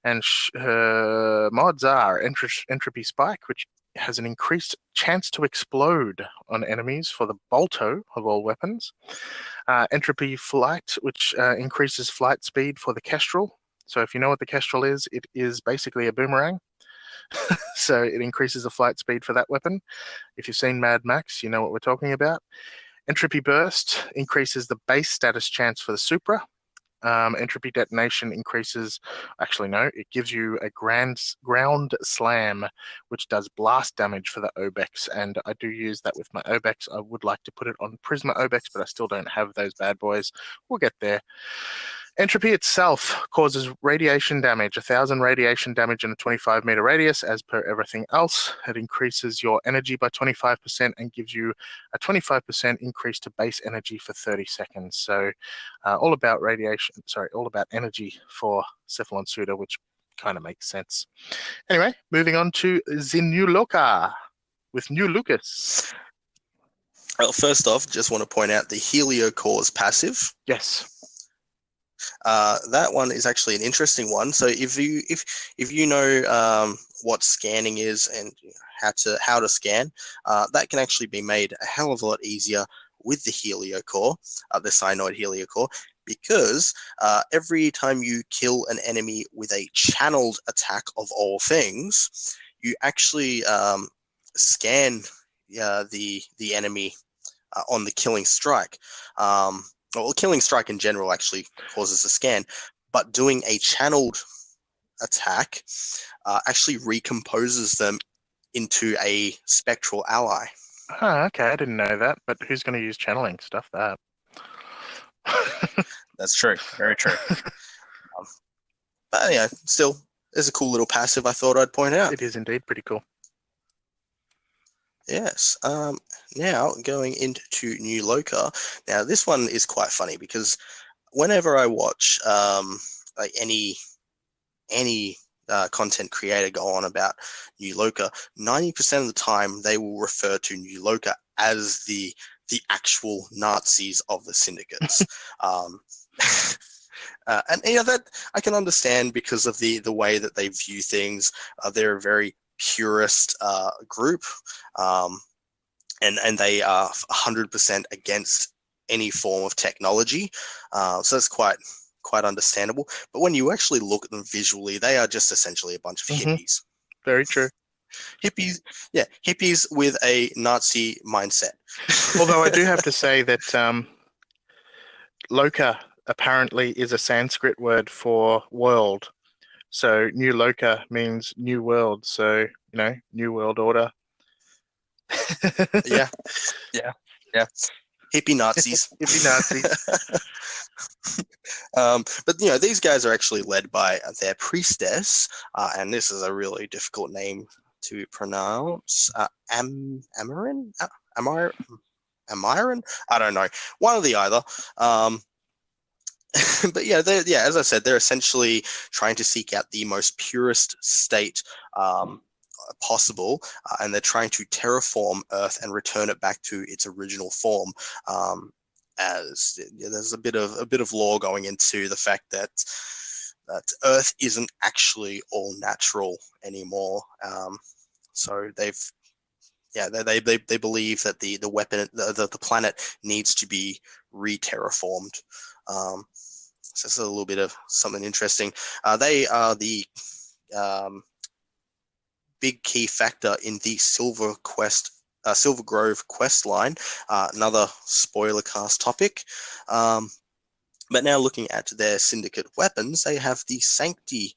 And her mods are Entropy Spike, which has an increased chance to explode on enemies for the Bolto of all weapons. Entropy Flight, which increases flight speed for the Kestrel. So if you know what the Kestrel is, it is basically a boomerang. So it increases the flight speed for that weapon. If you've seen Mad Max, you know what we're talking about. Entropy Burst increases the base status chance for the Supra. Entropy Detonation increases, it gives you a ground slam, which does blast damage for the Obex, and I do use that with my Obex. I would like to put it on Prisma Obex, but I still don't have those bad boys. We'll get there. Entropy itself causes radiation damage, 1,000 radiation damage in a 25-meter radius, as per everything else. It increases your energy by 25% and gives you a 25% increase to base energy for 30 seconds. So all about energy for Cephalon Squared, which kind of makes sense. Anyway, moving on to Zinuloka with New Lucas. Well, first off, just want to point out the Helio Core's passive. Yes. That one is actually an interesting one. So if you know what scanning is and how to scan, that can actually be made a hell of a lot easier with the Helio Core, the Cyanoid Helio Core, because every time you kill an enemy with a channeled attack of all things, you actually scan the enemy on the killing strike. Well, killing strike in general actually causes a scan, but doing a channeled attack actually recomposes them into a spectral ally. Oh, okay, I didn't know that, but who's going to use channeling? Stuff that. That's true. Very true. But yeah, still, there's a cool little passive I thought I'd point out. It is indeed pretty cool. Yes. Now going into New Loka. Now this one is quite funny because whenever I watch like any content creator go on about New Loka, 90% of the time they will refer to New Loka as the actual Nazis of the syndicates. And that I can understand because of the way that they view things. They're a very purist group, and they are 100% against any form of technology. So that's quite understandable. But when you actually look at them visually, they are just essentially a bunch of hippies. Very true. Hippies with a Nazi mindset. Although I do have to say that Loka apparently is a Sanskrit word for world. So New Loka means new world. So, new world order. Yeah. Hippie Nazis. Hippie Nazis. But these guys are actually led by their priestess, and this is a really difficult name to pronounce. Amarin? Amiran? I don't know. One or the other. But yeah, as I said, they're essentially trying to seek out the most purest state possible, and they're trying to terraform Earth and return it back to its original form. As there's a bit of lore going into the fact that Earth isn't actually all natural anymore. So they believe that the weapon, the planet needs to be re-terraformed. So it's a little bit of something interesting. They are the big key factor in the Silver Grove quest line. Another spoiler cast topic. But now looking at their Syndicate weapons, they have the Sancti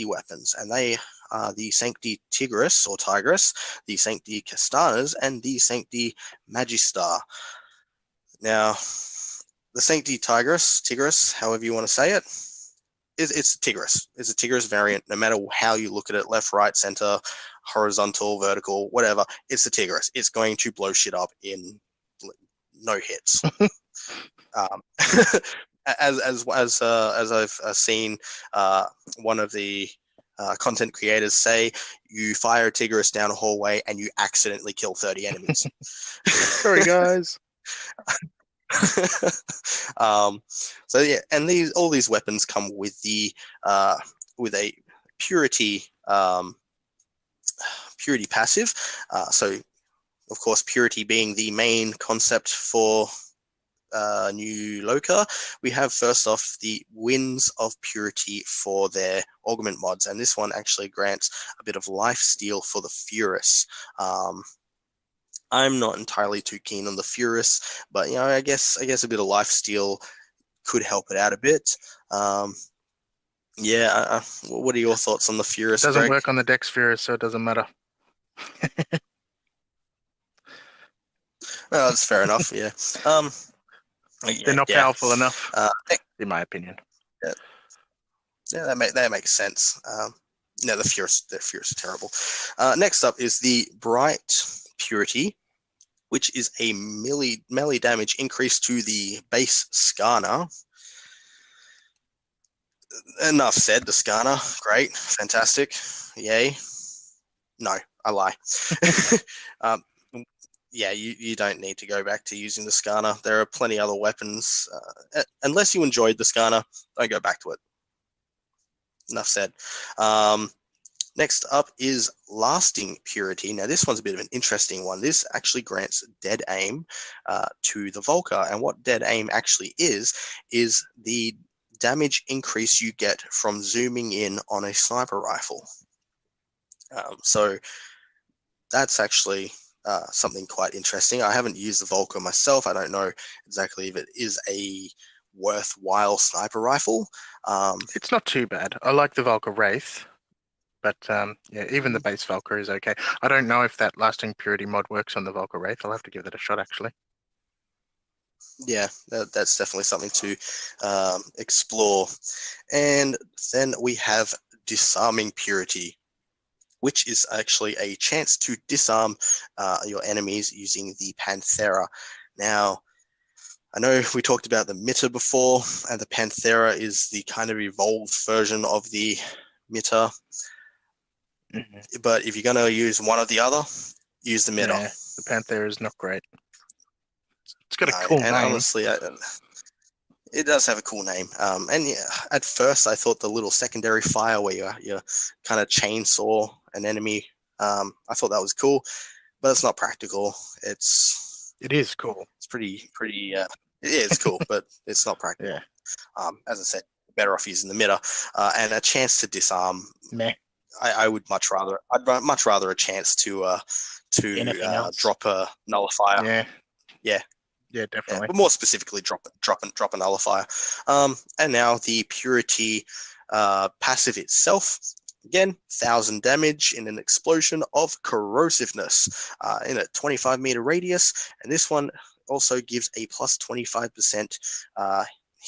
weapons, and they are the Sancti Tigris or Tigress, the Sancti Castanas, and the Sancti Magistar. Now, the Sancti Tigris, however you want to say it, it's Tigris. It's a Tigris variant. No matter how you look at it, left, right, center, horizontal, vertical, whatever, it's the Tigris. It's going to blow shit up in no hits. As I've seen one of the content creators say, you fire a Tigris down a hallway and you accidentally kill 30 enemies. Sorry, guys. So yeah, and all these weapons come with a purity passive. So of course, purity being the main concept for New Loka, we have first off the Winds of Purity for their augment mods, and this one actually grants a bit of life steal for the Furus. I'm not entirely too keen on the Furus, but I guess a bit of life steal could help it out a bit. What are your thoughts on the Furus? It doesn't Greg? work on the Dex Furus, so it doesn't matter. Well, that's fair enough. Yeah. They're not powerful enough, in my opinion. Yeah, that makes sense. No, the Furus are terrible. Next up is the Bright Purity, which is a melee damage increase to the base Skana. Enough said. The Skana, great, fantastic, yay. No, I lie. Yeah, you don't need to go back to using the Skana. There are plenty other weapons. Unless you enjoyed the Skana, don't go back to it. Enough said. Next up is Lasting Purity. Now, this one's a bit of an interesting one. This actually grants Dead Aim to the Volker. And what Dead Aim actually is the damage increase you get from zooming in on a sniper rifle. So that's actually something quite interesting. I haven't used the Volker myself. I don't know exactly if it is a worthwhile sniper rifle. It's not too bad. I like the Volker Wraith, but even the base Volker is okay. I don't know if that Lasting Purity mod works on the Volker Wraith. I'll have to give that a shot, actually. Yeah, that's definitely something to explore. And then we have Disarming Purity, which is actually a chance to disarm your enemies using the Panthera. Now, I know we talked about the Mitta before, and the Panthera is the kind of evolved version of the Mitta. Mm-hmm. But if you're going to use one or the other, use the Mitta. Yeah, the Panthera is not great. It's got a cool name. And honestly, it does have a cool name. And yeah, at first, I thought the little secondary fire where you kind of chainsaw an enemy, I thought that was cool, but it's not practical. It is cool. It's pretty. It is cool, but it's not practical. Yeah. As I said, better off using the Mitta and a chance to disarm. Meh. I'd much rather a chance to drop a nullifier. Yeah, definitely. But more specifically, drop a nullifier. And now the Purity passive itself. Again, 1,000 damage in an explosion of corrosiveness in a 25-meter radius. And this one also gives a plus 25%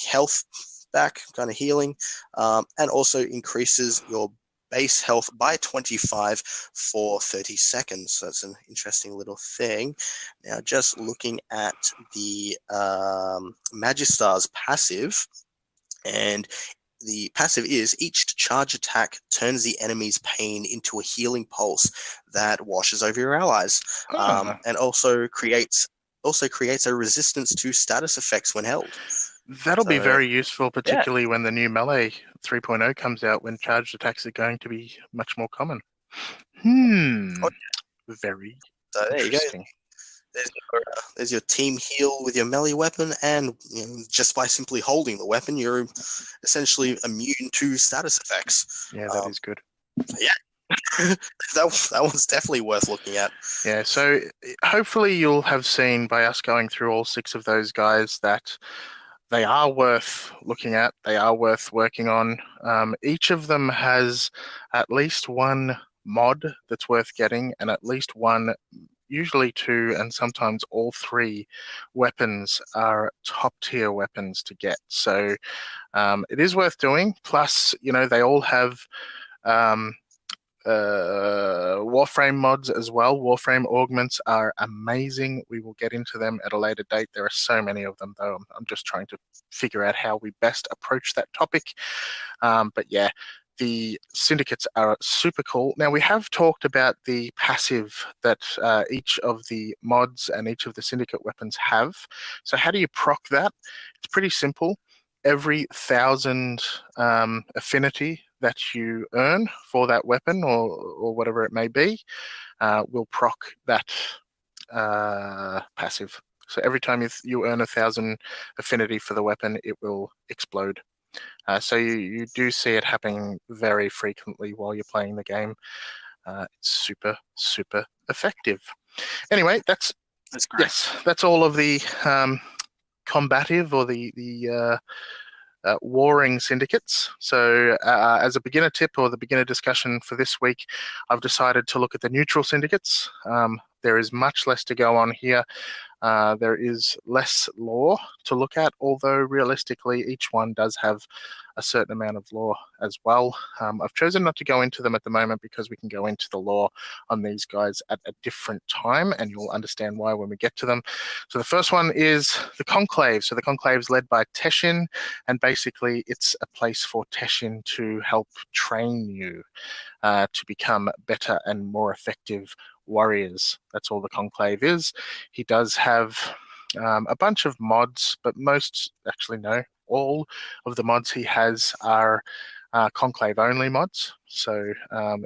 health back, kind of healing, and also increases your base health by 25 for 30 seconds. So that's an interesting little thing. Now, just looking at the Magistar's passive, and the passive is each charge attack turns the enemy's pain into a healing pulse that washes over your allies, and also creates a resistance to status effects when held. That'll be So, very useful, particularly when the new Melee 3.0 comes out, when charged attacks are going to be much more common. Very So there you go. interesting. There's your team heal with your melee weapon, and just by simply holding the weapon, you're essentially immune to status effects. Yeah, that is good. Yeah, that one's definitely worth looking at. Yeah, so hopefully you'll have seen by us going through all 6 of those guys that they are worth looking at. They are worth working on. Each of them has at least one mod that's worth getting, and at least one, usually 2, and sometimes all 3 weapons are top tier weapons to get. So it is worth doing. Plus, they all have Warframe mods as well. Warframe augments are amazing. We will get into them at a later date. There are so many of them, though. I'm just trying to figure out how we best approach that topic. But yeah, the syndicates are super cool. Now, we have talked about the passive that each of the mods and each of the syndicate weapons have. So how do you proc that? It's pretty simple. Every 1,000 affinity that you earn for that weapon or whatever it may be will proc that passive. So every time you earn 1,000 affinity for the weapon, it will explode. So you do see it happening very frequently while you're playing the game. It's super, super effective. Anyway, that's great. Yes, that's all of the combative or the warring syndicates. So as a beginner tip or the beginner discussion for this week, I've decided to look at the neutral syndicates. There is much less to go on here. There is less lore to look at, although realistically each one does have a certain amount of lore as well. I've chosen not to go into them at the moment because we can go into the lore on these guys at a different time, and you'll understand why when we get to them. So the first one is the Conclave. So the Conclave is led by Teshin, and basically it's a place for Teshin to help train you to become better and more effective warriors. That's all the Conclave is. He does have a bunch of mods, but all of the mods he has are Conclave only mods. So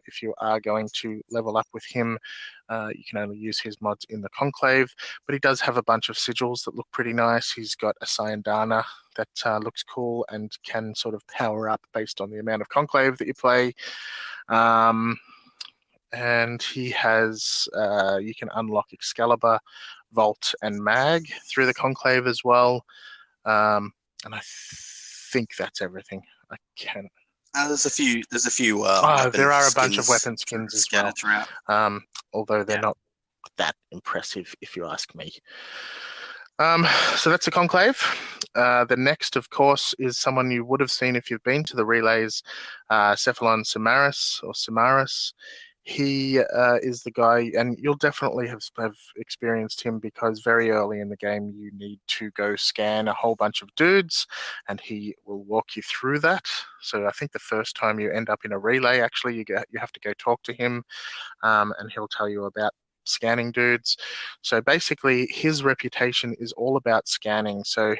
if you are going to level up with him, you can only use his mods in the Conclave, but he does have a bunch of sigils that look pretty nice. He's got a Sayandana that looks cool and can sort of power up based on the amount of Conclave that you play. And he has, you can unlock Excalibur, Vault, and Mag through the Conclave as well. And I think that's everything. I can. There's a few. There are a bunch of weapon skins as well. Although they're not that impressive, if you ask me. So that's the Conclave. The next, of course, is someone you would have seen if you've been to the relays, Cephalon Samaris. He is the guy, and you'll definitely have experienced him because very early in the game you need to go scan a whole bunch of dudes, and he will walk you through that. So I think the first time you end up in a relay, actually, you have to go talk to him, and he'll tell you about scanning dudes. So basically, his reputation is all about scanning. So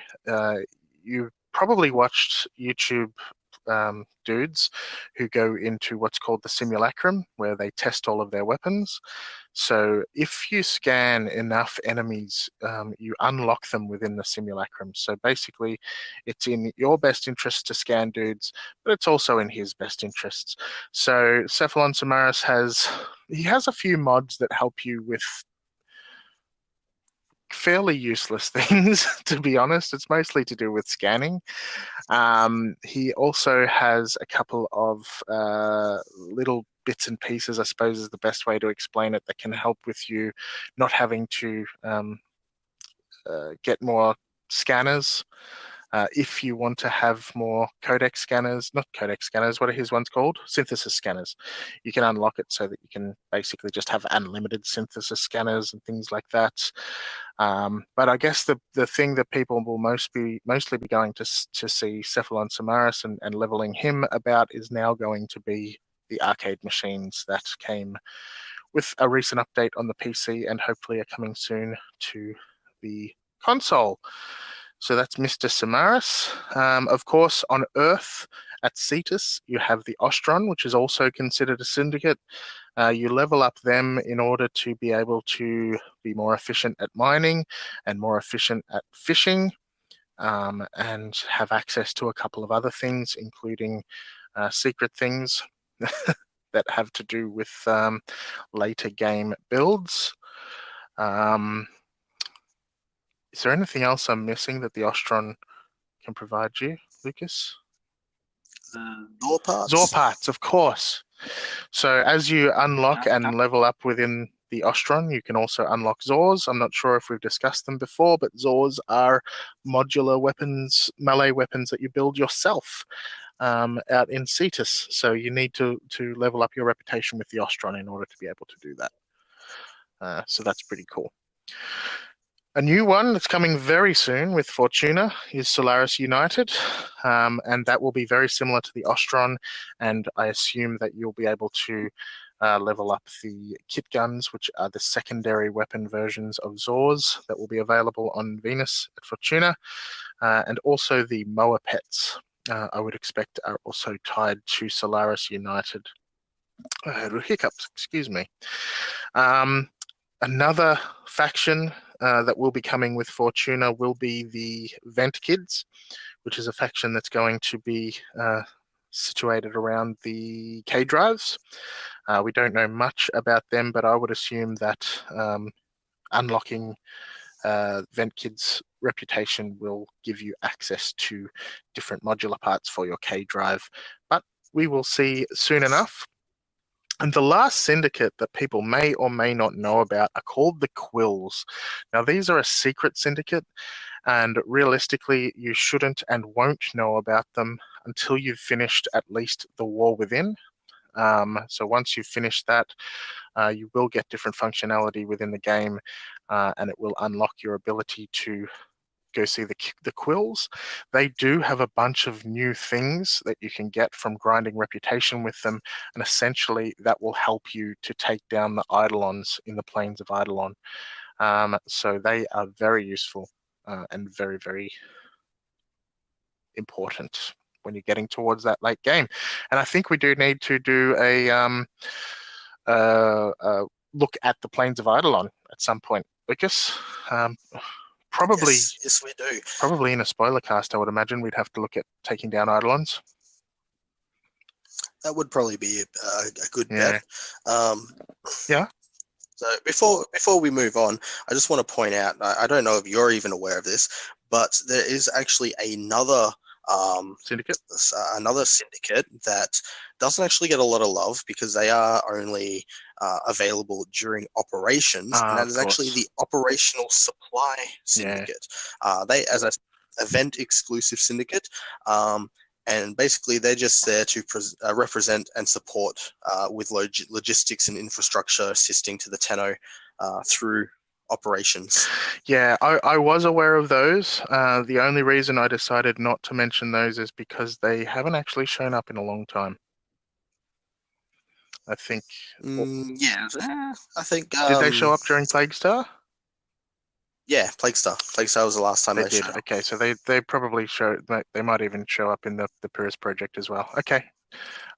you probably watched YouTube dudes who go into what's called the simulacrum, where they test all of their weapons. So if you scan enough enemies, you unlock them within the simulacrum. So basically, it's in your best interest to scan dudes, but it's also in his best interests. So Cephalon Samaris has a few mods that help you with fairly useless things, to be honest. It's mostly to do with scanning. He also has a couple of little bits and pieces, I suppose is the best way to explain it, that can help with you not having to get more scanners. If you want to have more codec scanners, not codec scanners, what are his ones called? Synthesis scanners. You can unlock it so that you can basically just have unlimited synthesis scanners and things like that. But I guess the thing that people will mostly be going to see Cephalon Samaras and leveling him about is now going to be the arcade machines that came with a recent update on the PC and hopefully are coming soon to the console. So that's Mr. Samaras. Of course, on Earth at Cetus, you have the Ostron, which is also considered a syndicate. You level up them in order to be able to be more efficient at mining and more efficient at fishing, and have access to a couple of other things, including secret things that have to do with later game builds. Is there anything else I'm missing that the Ostron can provide you, Lucas? Door parts. Zor parts, of course. So as you unlock and level up within the Ostron, you can also unlock Zors. I'm not sure if we've discussed them before, but Zors are modular weapons, melee weapons that you build yourself out in Cetus. So you need to level up your reputation with the Ostron in order to be able to do that. So that's pretty cool. A new one that's coming very soon with Fortuna is Solaris United, and that will be very similar to the Ostron, and I assume that you'll be able to level up the kit guns, which are the secondary weapon versions of Zors that will be available on Venus at Fortuna, and also the Moa pets, I would expect, are also tied to Solaris United. Hiccups, excuse me. Another faction that will be coming with Fortuna will be the Vent Kids, which is a faction that's going to be situated around the K drives. We don't know much about them, but I would assume that unlocking Vent Kids' reputation will give you access to different modular parts for your K drive, but we will see soon enough. And the last syndicate that people may or may not know about are called the Quills. Now, these are a secret syndicate, and realistically, you shouldn't and won't know about them until you've finished at least the War Within. So once you've finished that, you will get different functionality within the game, and it will unlock your ability to go see the Quills. They do have a bunch of new things that you can get from grinding reputation with them, and essentially that will help you to take down the Eidolons in the Plains of Eidolon. So they are very useful and very, very important when you're getting towards that late game. And I think we do need to do a look at the Plains of Eidolon at some point, Lucas. Probably, yes, we do. Probably in a spoiler cast, I would imagine we'd have to look at taking down Eidolons. That would probably be a good bet. Yeah. So before we move on, I just want to point out, I don't know if you're even aware of this, but there is actually another syndicate that doesn't actually get a lot of love because they are only available during operations, and that is actually the Operational Supply Syndicate. They, as an event exclusive syndicate, and basically they're just there to represent and support with logistics and infrastructure, assisting to the Tenno through operations. Yeah, I was aware of those. The only reason I decided not to mention those is because they haven't actually shown up in a long time. I think. I think. Did they show up during Plague Star? Yeah, Plague Star. Plague Star was the last time they did. showed up. Okay, so they probably they might even show up in the Pyrrhus project as well. Okay.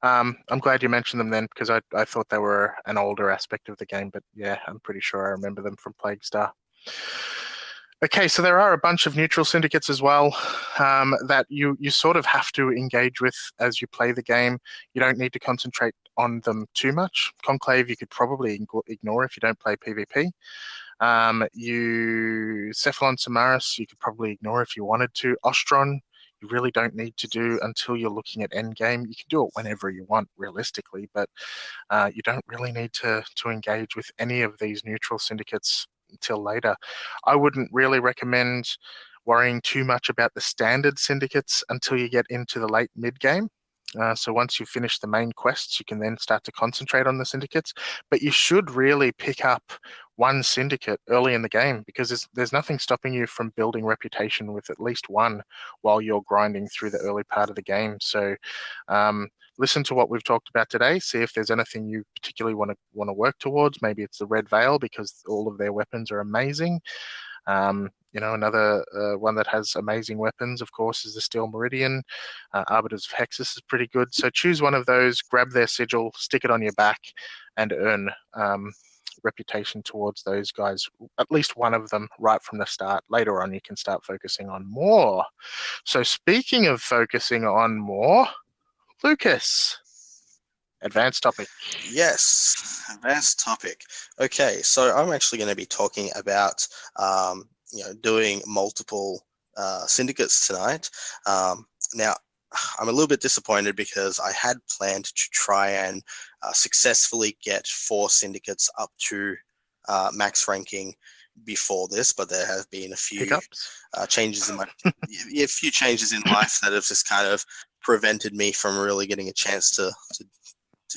I'm glad you mentioned them then, because I thought they were an older aspect of the game, but yeah, I'm pretty sure I remember them from Plague Star. Okay, so there are a bunch of neutral syndicates as well that you sort of have to engage with as you play the game. You don't need to concentrate on them too much. Conclave you could probably ignore if you don't play PvP. Cephalon Samaras you could probably ignore if you wanted to. Ostron you really don't need to do until you're looking at endgame. You can do it whenever you want, realistically, but you don't really need to engage with any of these neutral syndicates until later. I wouldn't really recommend worrying too much about the standard syndicates until you get into the late mid-game. So once you finish the main quests, you can then start to concentrate on the syndicates. But you should really pick up one syndicate early in the game, because there's nothing stopping you from building reputation with at least one while you're grinding through the early part of the game. So listen to what we've talked about today. See if there's anything you particularly want to work towards. Maybe it's the Red Veil, because all of their weapons are amazing. Another one that has amazing weapons, of course, is the Steel Meridian. Arbiters of Hexus is pretty good. So choose one of those, grab their sigil, stick it on your back, and earn reputation towards those guys, at least one of them, right from the start. Later on, you can start focusing on more. So speaking of focusing on more, Lucas, advanced topic. Yes, advanced topic. Okay, so I'm actually going to be talking about doing multiple syndicates tonight. Now, I'm a little bit disappointed because I had planned to try and successfully get 4 syndicates up to max ranking before this, but there have been a few changes in my a few changes in life that have just kind of prevented me from really getting a chance to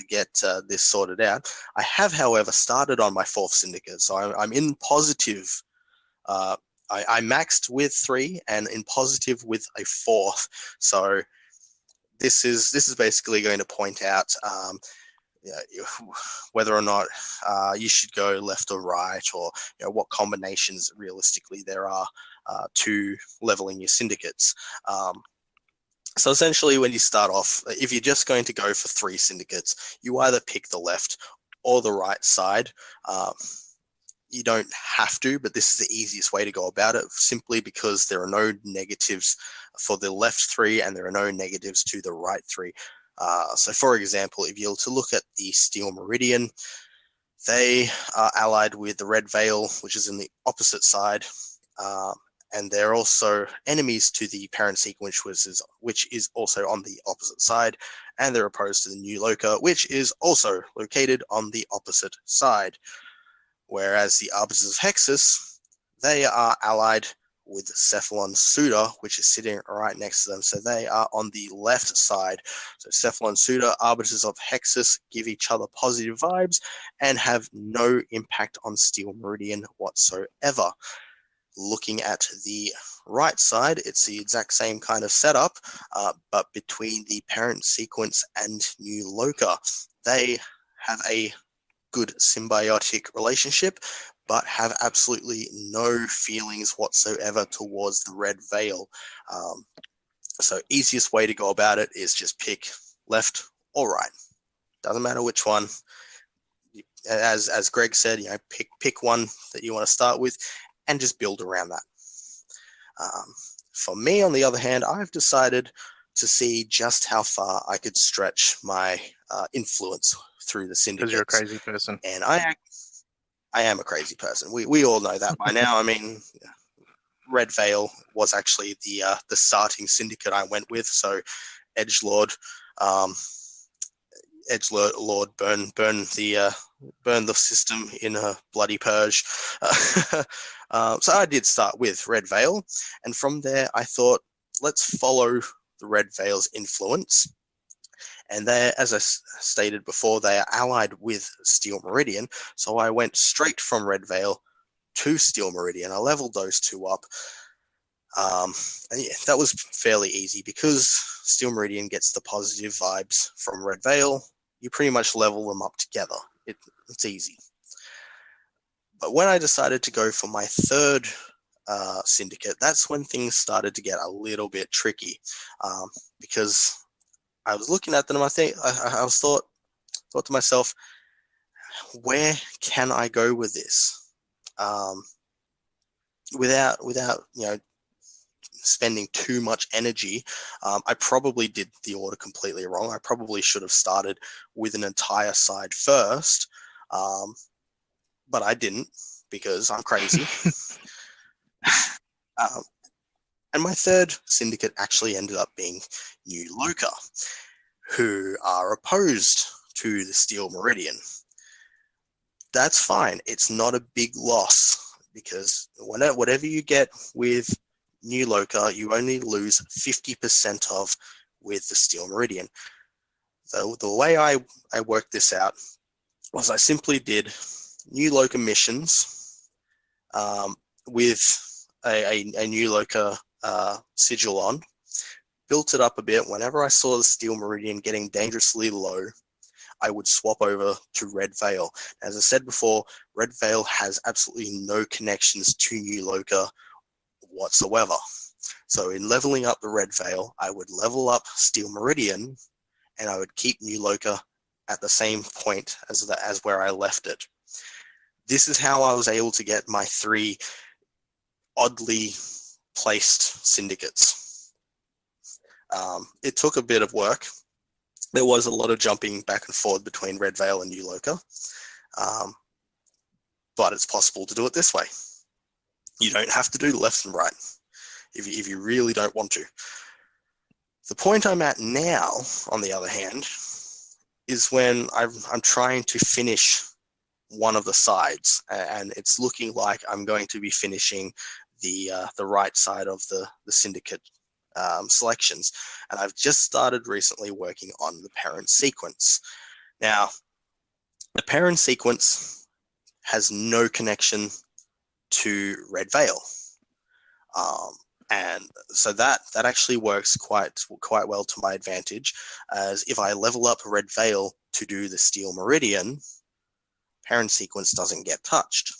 get this sorted out. I have, however, started on my 4th syndicate, so I'm in positive. I maxed with 3 and in positive with a 4th. So this is basically going to point out whether or not you should go left or right, or what combinations realistically there are to leveling your syndicates. So essentially, when you start off, if you're just going to go for 3 syndicates, you either pick the left or the right side. You don't have to, but this is the easiest way to go about it, simply because there are no negatives for the left 3 and there are no negatives to the right 3. So for example, if you're to look at the Steel Meridian, they are allied with the Red Veil, which is in the opposite side. And they're also enemies to the parent sequence, which is also on the opposite side, and they're opposed to the New Loka, which is also located on the opposite side. Whereas the Arbiters of Hexus, they are allied with Cephalon Squared, which is sitting right next to them, so they are on the left side. So Cephalon Squared, Arbiters of Hexus give each other positive vibes and have no impact on Steel Meridian whatsoever. Looking at the right side, it's the exact same kind of setup, but between the parent sequence and New Loka, they have a good symbiotic relationship, but have absolutely no feelings whatsoever towards the Red Veil. So easiest way to go about it is just pick left or right. Doesn't matter which one. As Greg said, pick one that you want to start with, and just build around that. For me, on the other hand, I've decided to see just how far I could stretch my influence through the syndicates. Because you're a crazy person. And I am a crazy person. We all know that by now. I mean, Red Veil was actually the starting syndicate I went with. So Edgelord, burn the system in a bloody purge. So I did start with Red Veil, and from there I thought, let's follow the Red Veil's influence. And they, as I stated before, they are allied with Steel Meridian, so I went straight from Red Veil to Steel Meridian. I leveled those 2 up. And yeah, that was fairly easy, because Steel Meridian gets the positive vibes from Red Veil. You pretty much level them up together. It's easy. But when I decided to go for my 3rd syndicate, that's when things started to get a little bit tricky, because I was looking at them and I thought to myself, where can I go with this without spending too much energy? I probably did the order completely wrong. I probably should have started with an entire side first, but I didn't, because I'm crazy. And my 3rd syndicate actually ended up being New Loka, who are opposed to the Steel Meridian. That's fine. It's not a big loss, because whatever you get with New Loka, you only lose 50% of with the Steel Meridian. So the way I worked this out was I simply did New Loka missions with a New Loka sigil on, built it up a bit. Whenever I saw the Steel Meridian getting dangerously low, I would swap over to Red Veil. As I said before, Red Veil has absolutely no connections to New Loka whatsoever. So in leveling up the Red Veil, I would level up Steel Meridian, and I would keep New Loka at the same point as where I left it. This is how I was able to get my 3 oddly placed syndicates. It took a bit of work. There was a lot of jumping back and forth between Red Veil and New Loka, but it's possible to do it this way. You don't have to do left and right if you really don't want to. The point I'm at now, on the other hand, is when I'm trying to finish one of the sides, and it's looking like I'm going to be finishing the right side of the Syndicate selections, and I've just started recently working on the parent sequence. Now, the parent sequence has no connection to Red Veil, and so that actually works quite well to my advantage, as if I level up Red Veil to do the Steel Meridian, parent sequence doesn't get touched.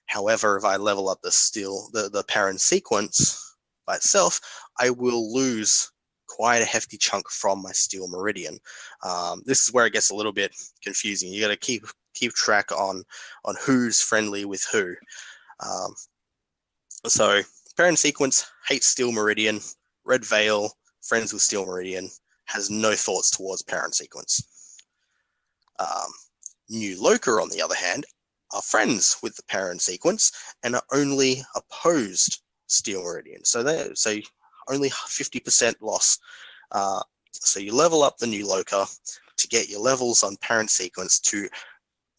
However, if I level up the parent sequence by itself, I will lose quite a hefty chunk from my Steel Meridian. This is where it gets a little bit confusing. You got to keep track on who's friendly with who. So parent sequence hates Steel Meridian. Red Veil, friends with Steel Meridian, has no thoughts towards parent sequence. New Loka, on the other hand, are friends with the parent sequence and are only opposed Steel Meridian. So only 50% loss. So you level up the New Loka to get your levels on parent sequence to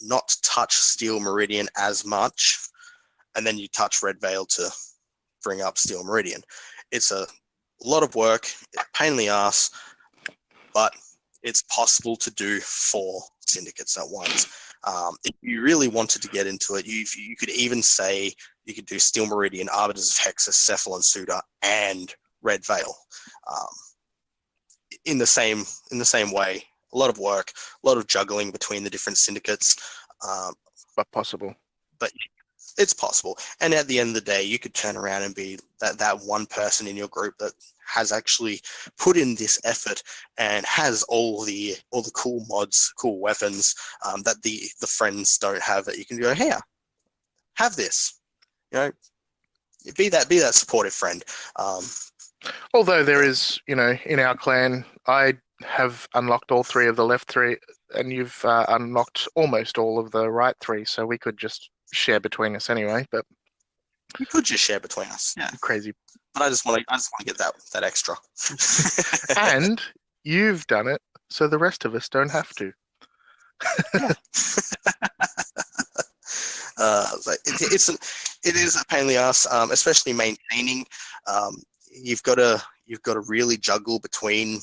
not touch Steel Meridian as much, and then you touch Red Veil to bring up Steel Meridian. It's a lot of work, a pain in the ass, but it's possible to do 4 syndicates at once. If you really wanted to get into it, you could even say you could do Steel Meridian, Arbiters of Hexus, Cephalon Squared, and Red Veil in the same way. A lot of work, a lot of juggling between the different syndicates, But possible. but it's possible. And at the end of the day, you could turn around and be that one person in your group that has actually put in this effort and has all the cool mods, cool weapons that the friends don't have, that you can go, here, have this. Be that supportive friend. Although there is, in our clan, I have unlocked all 3 of the left 3, and you've unlocked almost all of the right 3, so we could just share between us anyway. But We could just share between us. Yeah. Crazy. But I just want to get that extra. And you've done it, so the rest of us don't have to. It is a pain in the ass, especially maintaining. You've got to really juggle between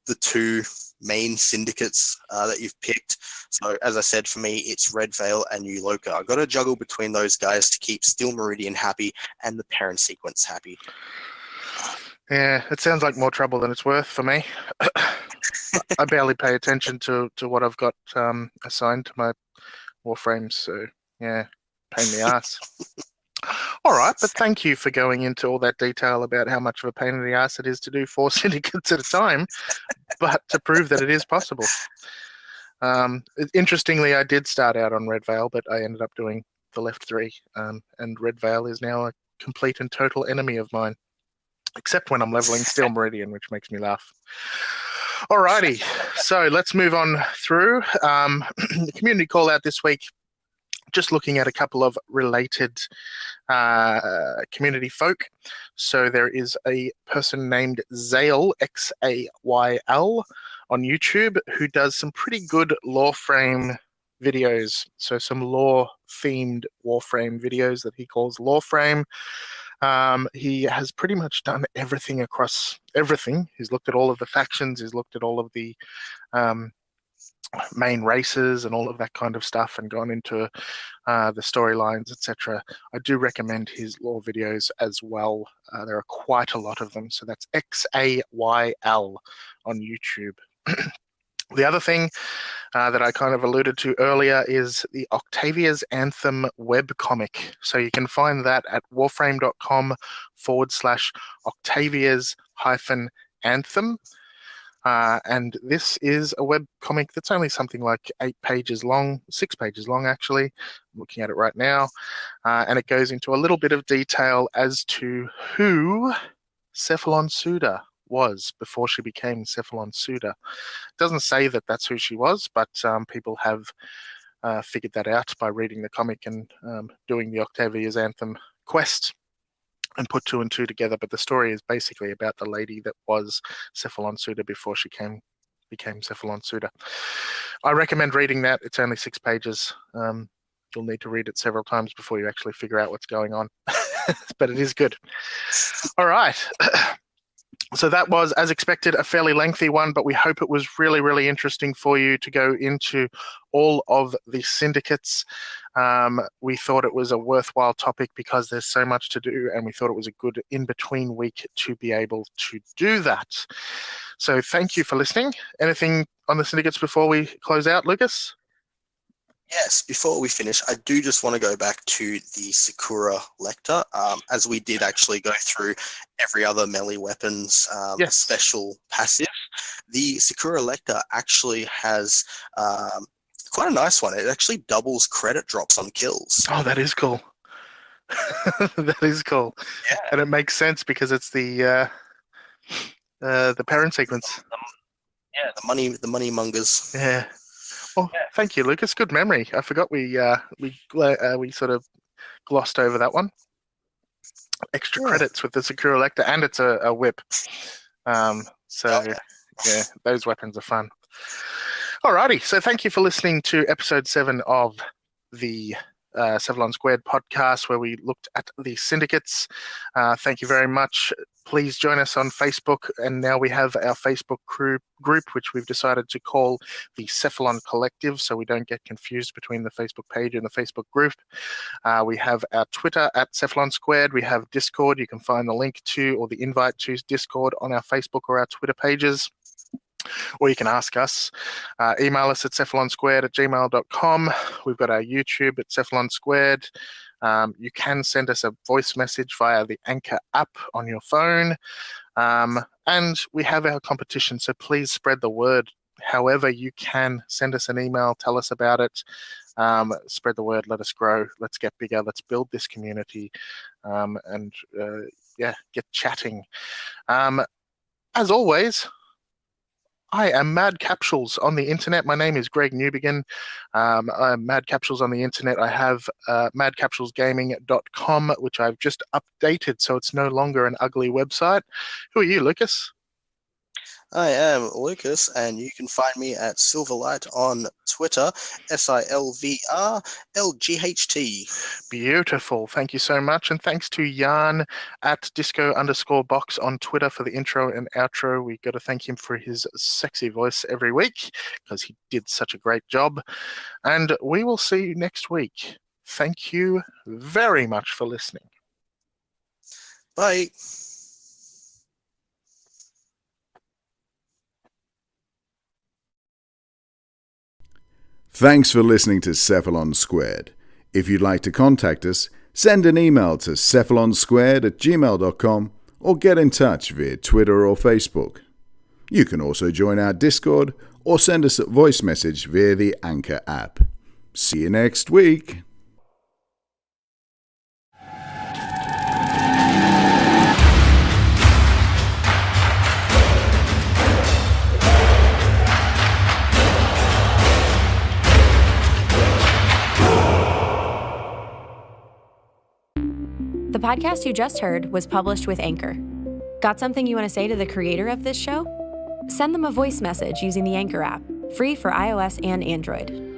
the 2 main syndicates that you've picked. So as I said, for me, it's Red Veil and New Loka. I've got to juggle between those guys to keep Steel Meridian happy and the parent sequence happy. Yeah, it sounds like more trouble than it's worth for me. I barely pay attention to what I've got assigned to my Warframes, so yeah, pain in the ass. All right, but thank you for going into all that detail about how much of a pain in the ass it is to do 4 syndicates at a time, but to prove that it is possible. Interestingly, I did start out on Red Veil, but I ended up doing the left 3, and Red Veil is now a complete and total enemy of mine, except when I'm leveling Steel Meridian, which makes me laugh. Alrighty, so let's move on through. The community call out this week, just looking at a couple of related community folk. So there is a person named Zayl, Xayl, on YouTube, who does some pretty good Warframe videos. So some lore-themed Warframe videos that he calls Warframe. He has pretty much done everything across everything. He's looked at all of the factions. He's looked at all of the main races and all of that kind of stuff, and gone into the storylines, etc. I do recommend his lore videos as well. There are quite a lot of them. So that's XAYL on YouTube. The other thing that I kind of alluded to earlier is the Octavia's Anthem webcomic. So you can find that at warframe.com/Octavia's-Anthem. And this is a webcomic that's only something like 6 pages long, actually. I'm looking at it right now. And it goes into a little bit of detail as to who Cephalon Squared was before she became Cephalon Squared. It doesn't say that that's who she was, but people have figured that out by reading the comic and doing the Octavia's Anthem quest and put 2 and 2 together. But the story is basically about the lady that was Cephalon Squared before she became Cephalon Squared. I recommend reading that. It's only 6 pages. You'll need to read it several times before you actually figure out what's going on. But it is good. All right. So that was, as expected, a fairly lengthy one, but we hope it was really, really interesting for you to go into all of the syndicates. We thought it was a worthwhile topic because there's so much to do, and we thought it was a good in-between week to be able to do that. So thank you for listening. Anything on the syndicates before we close out, Lucas? Yes, before we finish, I do just want to go back to the Sakura Lecter, as we did actually go through every other melee weapons special passive. The Sakura Lecter actually has quite a nice one. It actually doubles credit drops on kills. Oh, that is cool. That is cool. Yeah. And it makes sense because it's the parent sequence. The money mongers. Yeah. Oh, thank you, Lucas. Good memory. I forgot we sort of glossed over that one. Extra credits with the Sakura Lecter, and it's a whip. Yeah, those weapons are fun. Alrighty, so thank you for listening to episode 7 of the Cephalon Squared podcast, where we looked at the syndicates. Thank you very much. Please join us on Facebook, and now we have our Facebook group, which we've decided to call the Cephalon Collective, so we don't get confused between the Facebook page and the Facebook group. We have our Twitter at Cephalon Squared. We have Discord. You can find the link to, or the invite to Discord on our Facebook or our Twitter pages. Or you can ask us. Email us at cephalonsquared@gmail.com. We've got our YouTube at Cephalon Squared. You can send us a voice message via the Anchor app on your phone. And we have our competition, so please spread the word however you can. Send us an email, tell us about it. Spread the word, let us grow, let's get bigger, let's build this community, and get chatting. As always, I am Mad Capsules on the internet. My name is Greg Newbegin. I'm Mad Capsules on the internet. I have madcapsulesgaming.com, which I've just updated, so it's no longer an ugly website. Who are you, Lucas? I am Lucas, and you can find me at Silverlight on Twitter, SILVRLGHT. Beautiful. Thank you so much. And thanks to Jan at disco_box on Twitter for the intro and outro. We got to thank him for his sexy voice every week because he did such a great job. And we will see you next week. Thank you very much for listening. Bye. Thanks for listening to Cephalon Squared. If you'd like to contact us, send an email to cephalonsquared@gmail.com or get in touch via Twitter or Facebook. You can also join our Discord or send us a voice message via the Anchor app. See you next week. The podcast you just heard was published with Anchor. Got something you want to say to the creator of this show? Send them a voice message using the Anchor app, free for iOS and Android.